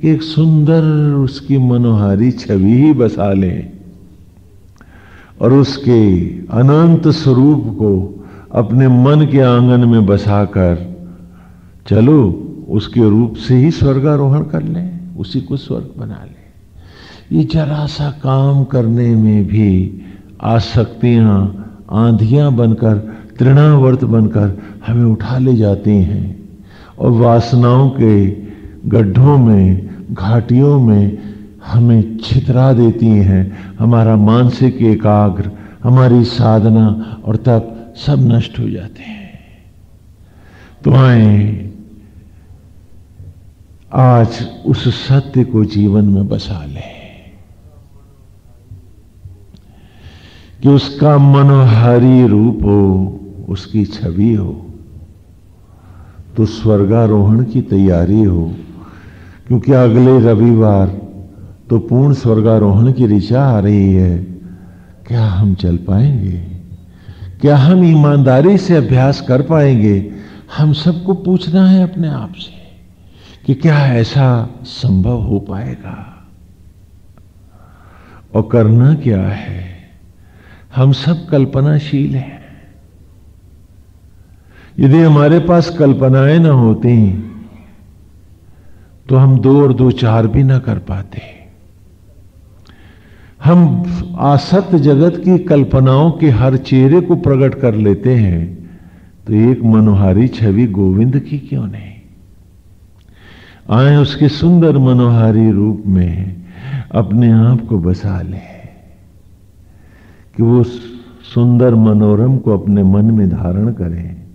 कि एक सुंदर उसकी मनोहारी छवि ही बसा लें और उसके अनंत स्वरूप को अपने मन के आंगन में बसाकर चलो उसके रूप से ही स्वर्गारोहण कर लें, उसी को स्वर्ग बना लें। ये जरा सा काम करने में भी आसक्तियां आंधियां बनकर, तृणावर्त बनकर हमें उठा ले जाती हैं और वासनाओं के गड्ढों में, घाटियों में हमें छितरा देती हैं। हमारा मानसिक एकाग्र, हमारी साधना और तप सब नष्ट हो जाते हैं। तो आए आज उस सत्य को जीवन में बसा लें। कि उसका मनोहारी रूप हो, उसकी छवि हो, तो स्वर्गारोहण की तैयारी हो। क्योंकि अगले रविवार तो पूर्ण स्वर्गारोहण की ऋचा आ रही है। क्या हम चल पाएंगे? क्या हम ईमानदारी से अभ्यास कर पाएंगे? हम सबको पूछना है अपने आप से कि क्या ऐसा संभव हो पाएगा? और करना क्या है? हम सब कल्पनाशील हैं। यदि हमारे पास कल्पनाएं ना होती तो हम 2 और 2 4 भी ना कर पाते। हम असत जगत की कल्पनाओं के हर चेहरे को प्रकट कर लेते हैं, तो एक मनोहारी छवि गोविंद की क्यों नहीं? आए उसके सुंदर मनोहारी रूप में अपने आप को बसा ले कि वो सुंदर मनोरम को अपने मन में धारण करें।